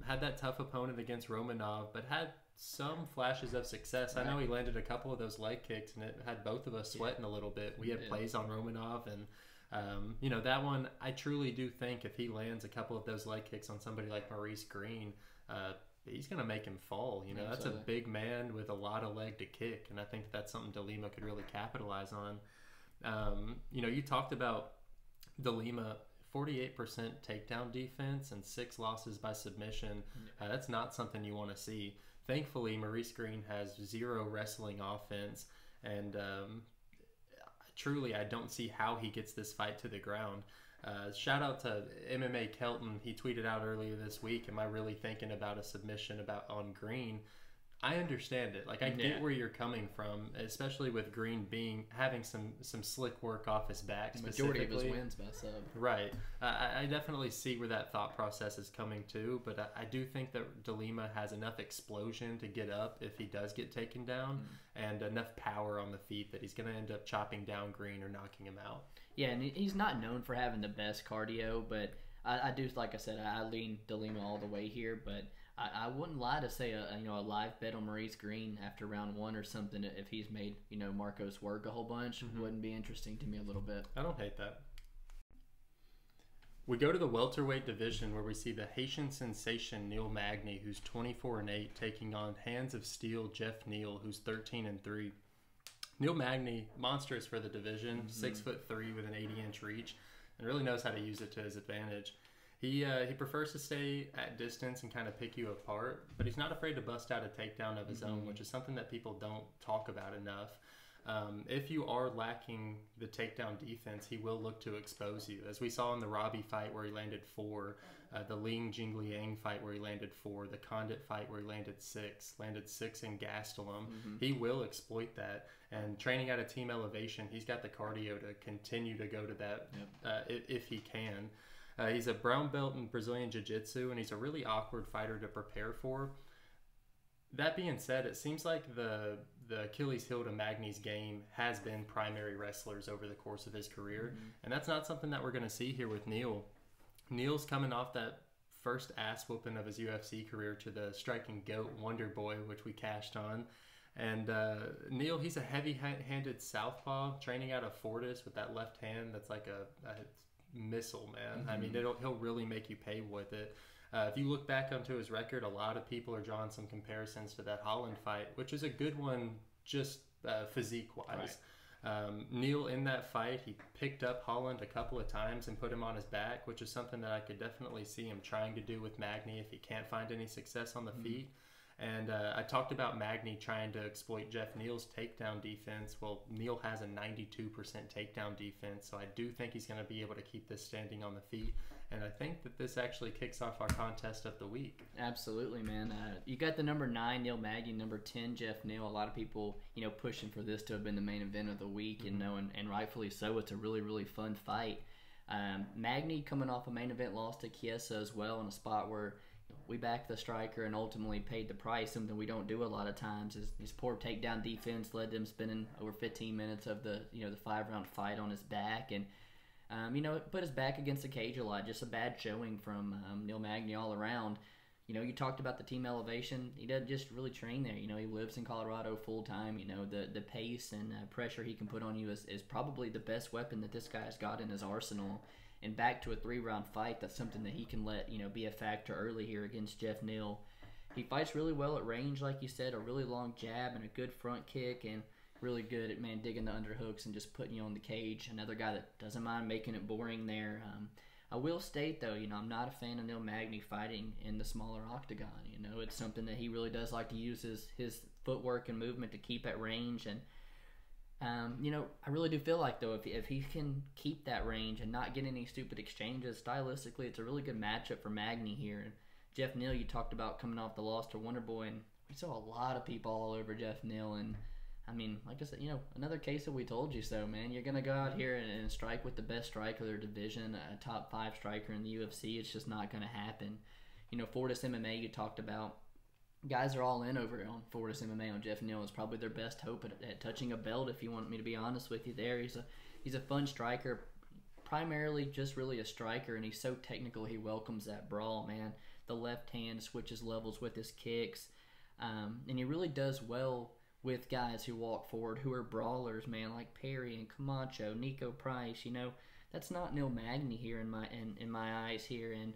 Had that tough opponent against Romanov, but had some flashes of success. I know he landed a couple of those leg kicks, and it had both of us sweating a little bit. We had plays on Romanov, and that one, I truly do think if he lands a couple of those leg kicks on somebody like Maurice Greene, he's going to make him fall. That's a big man with a lot of leg to kick, and I think that's something de Lima could really capitalize on. You talked about de Lima, 48% takedown defense and 6 losses by submission. That's not something you want to see. Thankfully, Maurice Greene has 0 wrestling offense, and truly, I don't see how he gets this fight to the ground. Shout out to MMA Kelton. He tweeted out earlier this week, am I really thinking about a submission on Greene? I understand it. I get where you're coming from, especially with Greene having some slick work off his back. The majority of his wins mess up. Right. I definitely see where that thought process is coming to, but I do think that de Lima has enough explosion to get up if he does get taken down, and enough power on the feet that he's going to end up chopping down Greene or knocking him out. Yeah, and he's not known for having the best cardio, but I do, like I said, I lean de Lima all the way here, but I wouldn't lie to say a live bet on Maurice Greene after round 1 or something. If he's made Marcos work a whole bunch, wouldn't be interesting to me a little bit. I don't hate that. We go to the welterweight division where we see the Haitian sensation Neal Magny, who's 24-8, taking on hands of steel Geoff Neal, who's 13-3. Neal Magny, monstrous for the division, 6'3" with an 80-inch reach, and really knows how to use it to his advantage. He prefers to stay at distance and kind of pick you apart, but he's not afraid to bust out a takedown of his own, which is something that people don't talk about enough. If you are lacking the takedown defense, he will look to expose you. As we saw in the Robbie fight where he landed 4, the Ling Jingliang fight where he landed 4, the Condit fight where he landed 6 in Gastelum. He will exploit that. And training out of Team Elevation, he's got the cardio to continue to go to that if he can. He's a brown belt in Brazilian Jiu-Jitsu, and he's a really awkward fighter to prepare for. That being said, it seems like the Achilles heel to Magny's game has been primary wrestlers over the course of his career, and that's not something that we're going to see here with Neal. Neal's coming off that first ass whooping of his UFC career to the striking GOAT Wonder Boy, which we cashed on. And Neal, he's a heavy-handed southpaw, training out of Fortis with that left hand that's like a missile, man. I mean, he'll really make you pay with it. If you look back onto his record, a lot of people are drawing some comparisons to that Holland fight, which is a good one just physique-wise. Neal, in that fight, he picked up Holland a couple of times and put him on his back, which is something that I could definitely see him trying to do with Magny if he can't find any success on the feet. And I talked about Magny trying to exploit Geoff Neal's takedown defense. Well, Neal has a 92% takedown defense, so I do think he's going to be able to keep this standing on the feet. And I think that this actually kicks off our contest of the week. Absolutely, man. You got the number 9, Neal Magny, number 10, Geoff Neal. A lot of people, pushing for this to have been the main event of the week, and rightfully so. It's a really, really fun fight. Magny coming off a main event loss to Chiesa as well, in a spot where we backed the striker and ultimately paid the price, something we don't do a lot of times. His poor takedown defense led to him spending over 15 minutes of the 5-round fight on his back, and it put his back against the cage a lot. Just a bad showing from Neal Magny all around. You talked about the team elevation. He doesn't just really train there. He lives in Colorado full time. The pace and pressure he can put on you is probably the best weapon that this guy's got in his arsenal. And back to a 3-round fight, that's something that he can let be a factor early here against Geoff Neal. He fights really well at range, like you said, a really long jab and a good front kick, and really good at digging the underhooks and just putting you on the cage. Another guy that doesn't mind making it boring there. I will state though, I'm not a fan of Neal Magny fighting in the smaller octagon. It's something that he really does like to use his footwork and movement to keep at range, and I really do feel like, though, if he can keep that range and not get any stupid exchanges, stylistically, it's a really good matchup for Magny here. And Geoff Neal, you talked about coming off the loss to Wonderboy, and we saw a lot of people all over Geoff Neal. And, like I said, another case of we told you so, man. You're going to go out here and strike with the best striker of their division, a top 5 striker in the UFC. It's just not going to happen. Fortis MMA, you talked about. Guys are all in over on Fortis MMA on Geoff Neal. Is probably their best hope at touching a belt, if you want me to be honest with you there. He's a fun striker, primarily just really a striker, and he's so technical. He welcomes that brawl, man. The left hand switches levels with his kicks, and he really does well with guys who walk forward, who are brawlers, man, like Perry and Camacho, Nico Price. That's not Neal Magny here in my eyes here, and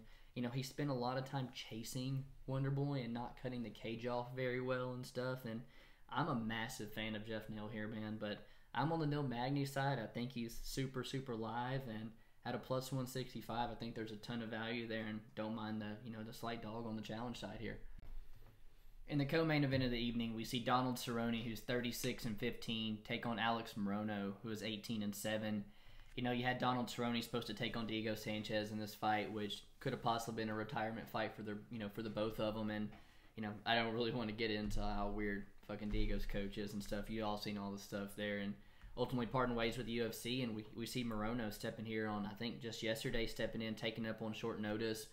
he spent a lot of time chasing Wonderboy and not cutting the cage off very well and stuff. And I'm a massive fan of Geoff Neal here, man. But I'm on the Neal Magny side. I think he's super, super live, and at a plus 165, I think there's a ton of value there. And don't mind the slight dog on the challenge side here. In the co-main event of the evening, we see Donald Cerrone, who's 36-15, take on Alex Morono, who is 18-7. You had Donald Cerrone supposed to take on Diego Sanchez in this fight, which could have possibly been a retirement fight for the both of them. And I don't really want to get into how weird fucking Diego's coach is and stuff. You all seen all the stuff there, and ultimately parting ways with the UFC. And we see Morono stepping here on, I think just yesterday, stepping in, taking up on short notice.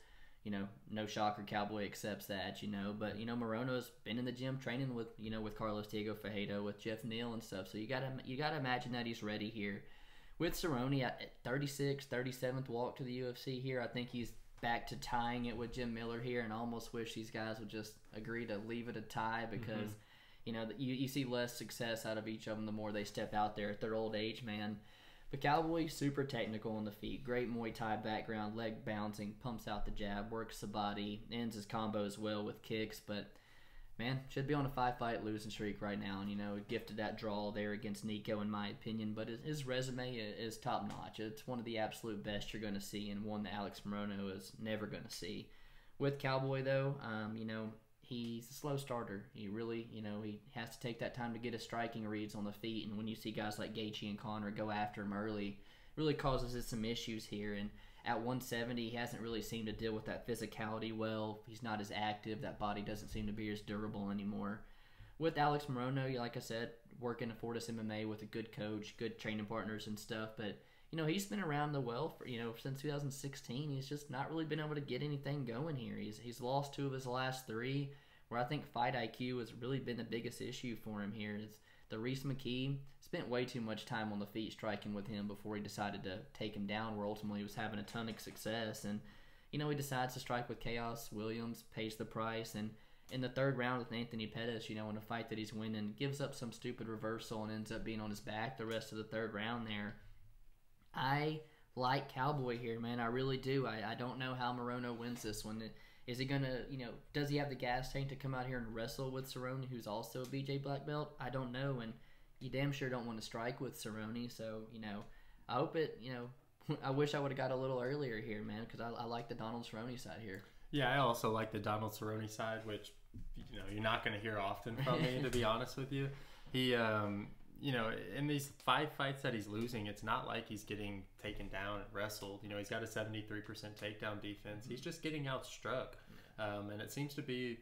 No shocker, Cowboy accepts that. But Morono's been in the gym training with with Carlos Diego Ferreira, with Geoff Neal and stuff. So you gotta imagine that he's ready here. With Cerrone at 36th, 37th walk to the UFC here, I think he's back to tying it with Jim Miller here, and I almost wish these guys would just agree to leave it a tie, because you see less success out of each of them the more they step out there at their old age, man. But Cowboy, super technical on the feet, great Muay Thai background, leg bouncing, pumps out the jab, works the body, ends his combos well with kicks, but man, should be on a 5-fight losing streak right now, and gifted that draw there against Nico, in my opinion. But his resume is top notch. It's one of the absolute best you're going to see, and one that Alex Morono is never going to see. With Cowboy though, he's a slow starter. He really, he has to take that time to get his striking reads on the feet. And when you see guys like Gaethje and Conor go after him early, it really causes us some issues here. And at 170, he hasn't really seemed to deal with that physicality well. He's not as active. That body doesn't seem to be as durable anymore. With Alex Morono, like I said, working at Fortis MMA with a good coach, good training partners and stuff. But, he's been around the well for, since 2016. He's just not really been able to get anything going here. He's lost 2 of his last 3, where I think fight IQ has really been the biggest issue for him here. It's the Reese McKee spent way too much time on the feet striking with him before he decided to take him down, where ultimately he was having a ton of success. And, he decides to strike with Chaos Williams, pays the price, and in the 3rd round with Anthony Pettis, in a fight that he's winning, gives up some stupid reversal and ends up being on his back the rest of the 3rd round there. I like Cowboy here, man. I really do. I don't know how Morono wins this one. Is he going to, does he have the gas tank to come out here and wrestle with Cerrone, who's also a BJ Black Belt? I don't know, and you damn sure don't want to strike with Cerrone, so, I hope it, I wish I would have got a little earlier here, man, because I like the Donald Cerrone side here. Yeah, I also like the Donald Cerrone side, which, you're not going to hear often from me, to be honest with you. He, in these 5 fights that he's losing, it's not like he's getting taken down and wrestled. He's got a 73% takedown defense. He's just getting outstruck. And it seems to be,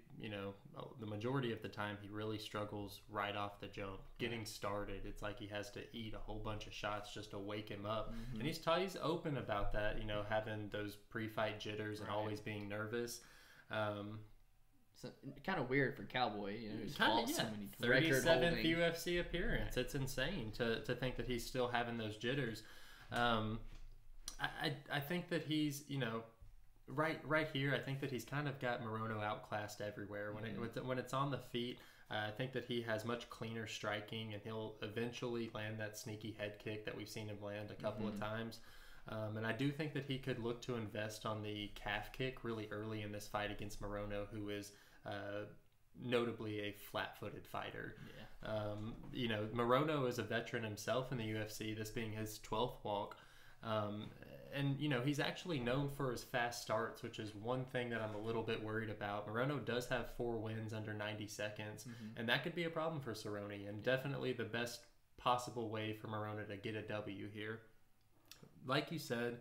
the majority of the time he really struggles right off the jump. Getting started, it's like he has to eat a whole bunch of shots just to wake him up. Mm-hmm. And he's open about that, having those pre-fight jitters and always being nervous. So, kind of weird for Cowboy, who's fought so many 37th UFC appearance. Right. It's insane to think that he's still having those jitters. I think that he's, right here, I think that he's kind of got Morono outclassed everywhere. When it's on the feet, I think that he has much cleaner striking, and he'll eventually land that sneaky head kick that we've seen him land a couple of times. And I do think that he could look to invest on the calf kick really early in this fight against Morono, who is notably a flat-footed fighter. Yeah. Morono is a veteran himself in the UFC, this being his 12th walk. And he's actually known for his fast starts, which is one thing that I'm a little bit worried about. Morono does have 4 wins under 90 seconds, and that could be a problem for Cerrone, and definitely the best possible way for Morono to get a W here. Like you said,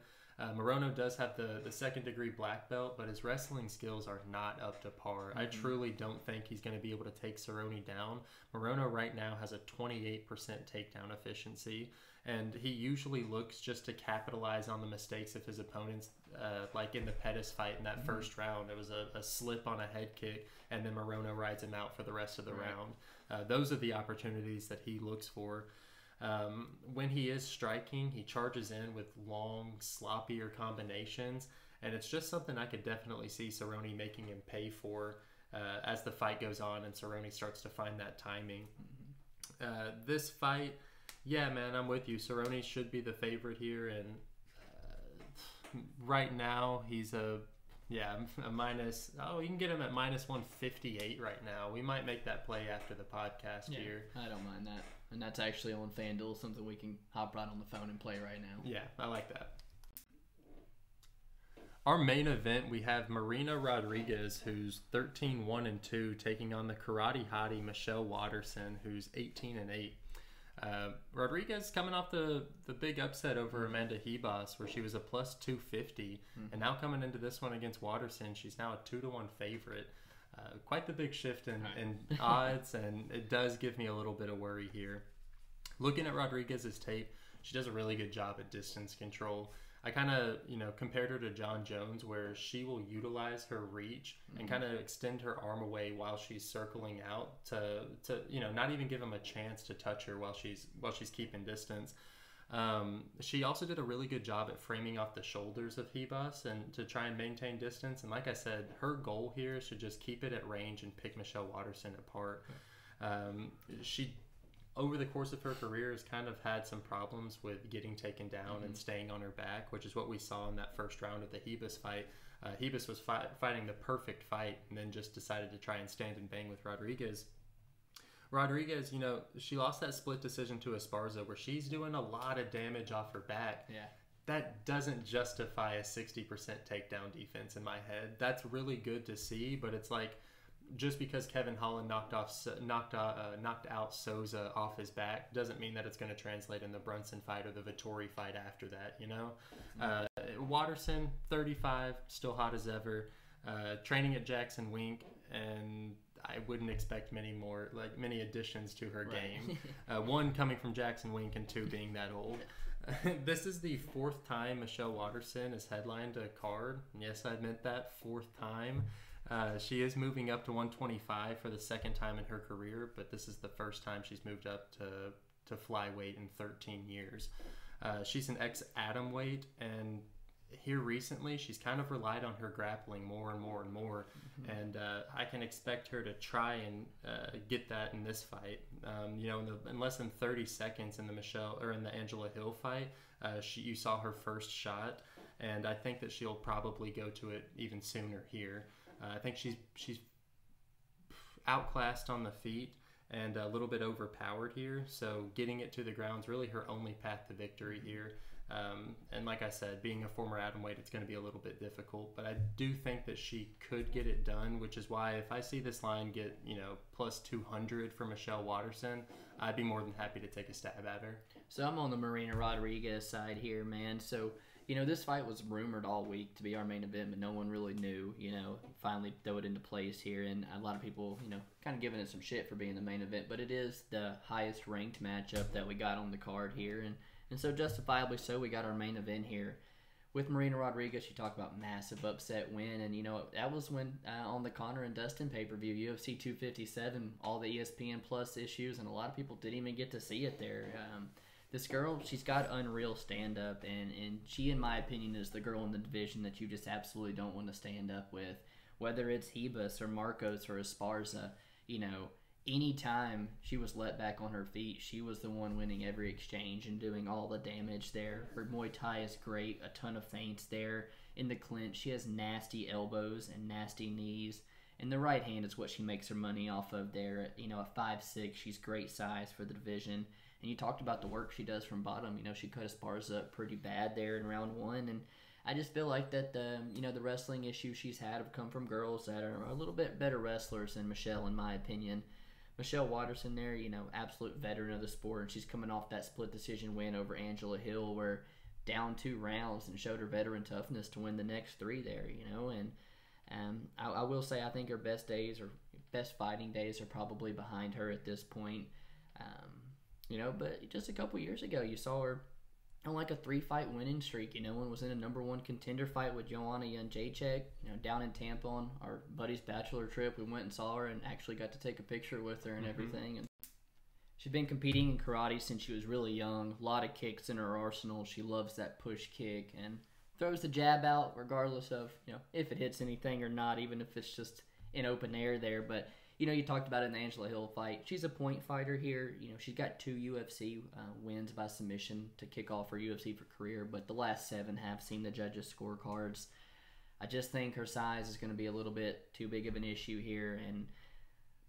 Morono does have the second-degree black belt, but his wrestling skills are not up to par. I truly don't think he's going to be able to take Cerrone down. Morono right now has a 28% takedown efficiency, and he usually looks just to capitalize on the mistakes of his opponents, like in the Pettis fight in that first round. There was a slip on a head kick, and then Morono rides him out for the rest of the round. Those are the opportunities that he looks for. When he is striking, he charges in with long, sloppier combinations, and it's just something I could definitely see Cerrone making him pay for as the fight goes on and Cerrone starts to find that timing. This fight, yeah, man, I'm with you. Cerrone should be the favorite here, and right now he's a minus. Oh, you can get him at minus 158 right now. We might make that play after the podcast here. I don't mind that. And that's actually on FanDuel, something we can hop right on the phone and play right now. Yeah, I like that. Our main event, we have Marina Rodriguez, who's 13-1-2, taking on the karate hottie Michelle Waterson, who's 18-8. Rodriguez coming off the big upset over Amanda Ribas, where she was a plus 250, and now coming into this one against Waterson, she's now a 2-1 favorite. Quite the big shift in odds, and it does give me a little bit of worry here. Looking at Rodriguez's tape, she does a really good job at distance control. I kind of, compared her to John Jones, where she will utilize her reach and kind of extend her arm away while she's circling out to not even give him a chance to touch her while she's keeping distance. She also did a really good job at framing off the shoulders of Ribas and to try and maintain distance. And like I said, her goal here is to just keep it at range and pick Michelle Waterson apart. She, over the course of her career, has kind of had some problems with getting taken down and staying on her back, which is what we saw in that first round of the Ribas fight. Ribas was fighting the perfect fight and then just decided to try and stand and bang with Rodriguez. Rodriguez, she lost that split decision to Esparza, where she's doing a lot of damage off her back. Yeah. That doesn't justify a 60% takedown defense in my head. That's really good to see, but it's like, just because Kevin Holland knocked out Souza off his back doesn't mean that it's going to translate in the Brunson fight or the Vettori fight after that, Waterson, 35, still hot as ever, training at Jackson Wink, and I wouldn't expect many additions to her game. One, coming from Jackson Wink, and two, being that old. This is the 4th time Michelle Waterson has headlined a card. Yes, I admit that, 4th time. She is moving up to 125 for the 2nd time in her career, but this is the 1st time she's moved up to flyweight in 13 years. She's an ex-atomweight, and here recently she's kind of relied on her grappling more and more and more, and I can expect her to try and get that in this fight. In less than 30 seconds in the Angela Hill fight, you saw her first shot, and I think that she'll probably go to it even sooner here. I think she's outclassed on the feet and a little bit overpowered here, so getting it to the ground is really her only path to victory here. And like I said, being a former atomweight, it's going to be a little bit difficult, but I do think that she could get it done, which is why if I see this line get, plus 200 for Michelle Waterson, I'd be more than happy to take a stab at her. So I'm on the Marina Rodriguez side here, man. So This fight was rumored all week to be our main event, but no one really knew, finally throw it into place here. And a lot of people, kind of giving it some shit for being the main event, but it is the highest ranked matchup that we got on the card here. And so justifiably so, we got our main event here. With Marina Rodriguez, you talk about massive upset win, and that was when on the Conor and Dustin pay-per-view, UFC 257, all the ESPN Plus issues, and a lot of people didn't even get to see it there. This girl, she's got unreal stand-up, and she, in my opinion, is the girl in the division that you just absolutely don't want to stand up with. Whether it's Ribas or Marcos or Esparza, anytime she was let back on her feet, she was the one winning every exchange and doing all the damage there. Her Muay Thai is great, a ton of feints there. In the clinch, she has nasty elbows and nasty knees. And the right hand is what she makes her money off of there. A 5'6", she's great size for the division. And you talked about the work she does from bottom. She cut Esparza up pretty bad there in round 1. And I just feel like that the wrestling issues she's had have come from girls that are a little bit better wrestlers than Michelle, in my opinion. Michelle Waterson there, absolute veteran of the sport, and she's coming off that split decision win over Angela Hill, where down 2 rounds and showed her veteran toughness to win the next 3 there, and I will say I think her best days or best fighting days are probably behind her at this point, but just a couple years ago you saw her on like a 3-fight winning streak, and was in a number 1 contender fight with Joanna Jędrzejczyk, down in Tampa on our buddy's bachelor trip. We went and saw her and actually got to take a picture with her and everything. And she's been competing in karate since she was really young. A lot of kicks in her arsenal. She loves that push kick and throws the jab out regardless of, if it hits anything or not, even if it's just in open air there. But you talked about it in the Angela Hill fight. She's a point fighter here. She's got 2 UFC wins by submission to kick off her UFC for career, but the last 7 have seen the judges' scorecards. I just think her size is going to be a little bit too big of an issue here, and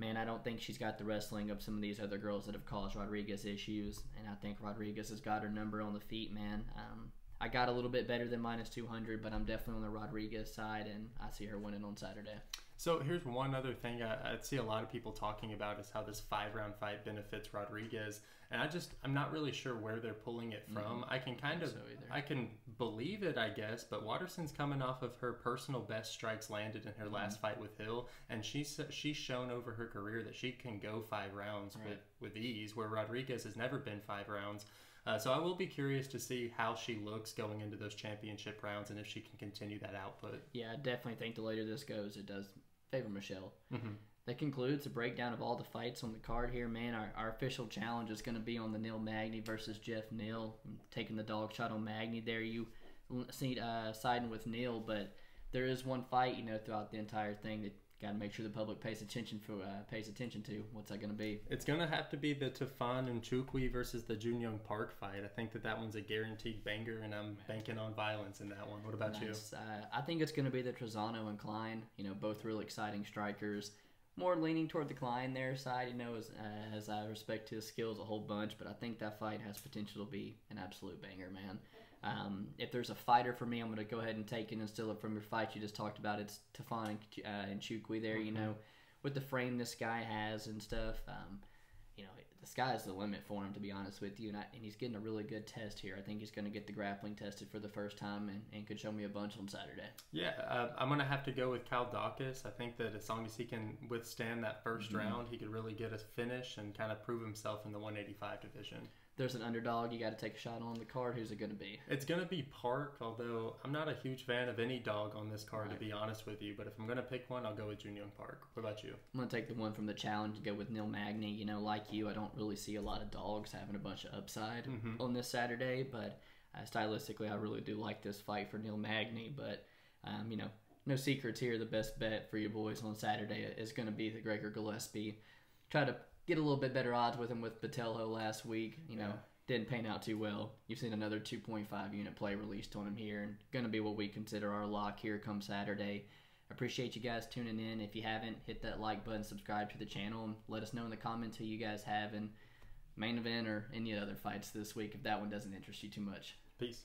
man, I don't think she's got the wrestling of some of these other girls that have caused Rodriguez issues, and I think Rodriguez has got her number on the feet, man. I got a little bit better than -200, but I'm definitely on the Rodriguez side, and I see her winning on Saturday. So here's one other thing I see a lot of people talking about is how this 5-round fight benefits Rodriguez, and I'm not really sure where they're pulling it from. I can believe it, I guess, but Waterson's coming off of her personal best strikes landed in her last fight with Hill, and she's shown over her career that she can go 5 rounds with ease, where Rodriguez has never been 5 rounds. So I will be curious to see how she looks going into those championship rounds and if she can continue that output. Yeah, I definitely think the later this goes, it does favor Michelle. That concludes the breakdown of all the fights on the card here. Man, our official challenge is going to be on the Neal Magny versus Geoff Neal. I'm taking the dog shot on Magny there. You see siding with Neal, but there is one fight, throughout the entire thing that got to make sure the public pays attention to. What's that going to be? It's going to have to be the Tafon and Nchukwi versus the Young Park fight. I think that one's a guaranteed banger, and I'm banking on violence in that one. What about you? I think it's going to be the Trizano and Klein. Both real exciting strikers. More leaning toward the Klein their side, as I respect his skills a whole bunch, but I think that fight has potential to be an absolute banger, man. If there's a fighter for me, I'm going to go ahead and take it and steal it from your fight you just talked about. It's Tafon and Nchukwi there, with the frame this guy has and stuff. The sky's the limit for him, to be honest with you, and he's getting a really good test here. I think he's going to get the grappling tested for the first time and could show me a bunch on Saturday. Yeah, I'm going to have to go with Daukaus. I think that as long as he can withstand that first round, he could really get a finish and kind of prove himself in the 185 division. There's an underdog you got to take a shot on the card. Who's it going to be? It's going to be Park, although I'm not a huge fan of any dog on this card, to be honest with you. But if I'm going to pick one, I'll go with Young Park. What about you? I'm going to take the one from the challenge and go with Neal Magny. Like you, I don't really see a lot of dogs having a bunch of upside on this Saturday. But stylistically, I really do like this fight for Neal Magny. But, no secrets here. The best bet for you boys on Saturday is going to be the Gregor Gillespie. Try to get a little bit better odds with him with Patelho last week. Didn't pan out too well. You've seen another 2.5 unit play released on him here, and going to be what we consider our lock here come Saturday. Appreciate you guys tuning in. If you haven't, hit that like button, subscribe to the channel, and let us know in the comments who you guys have in main event or any other fights this week if that one doesn't interest you too much. Peace.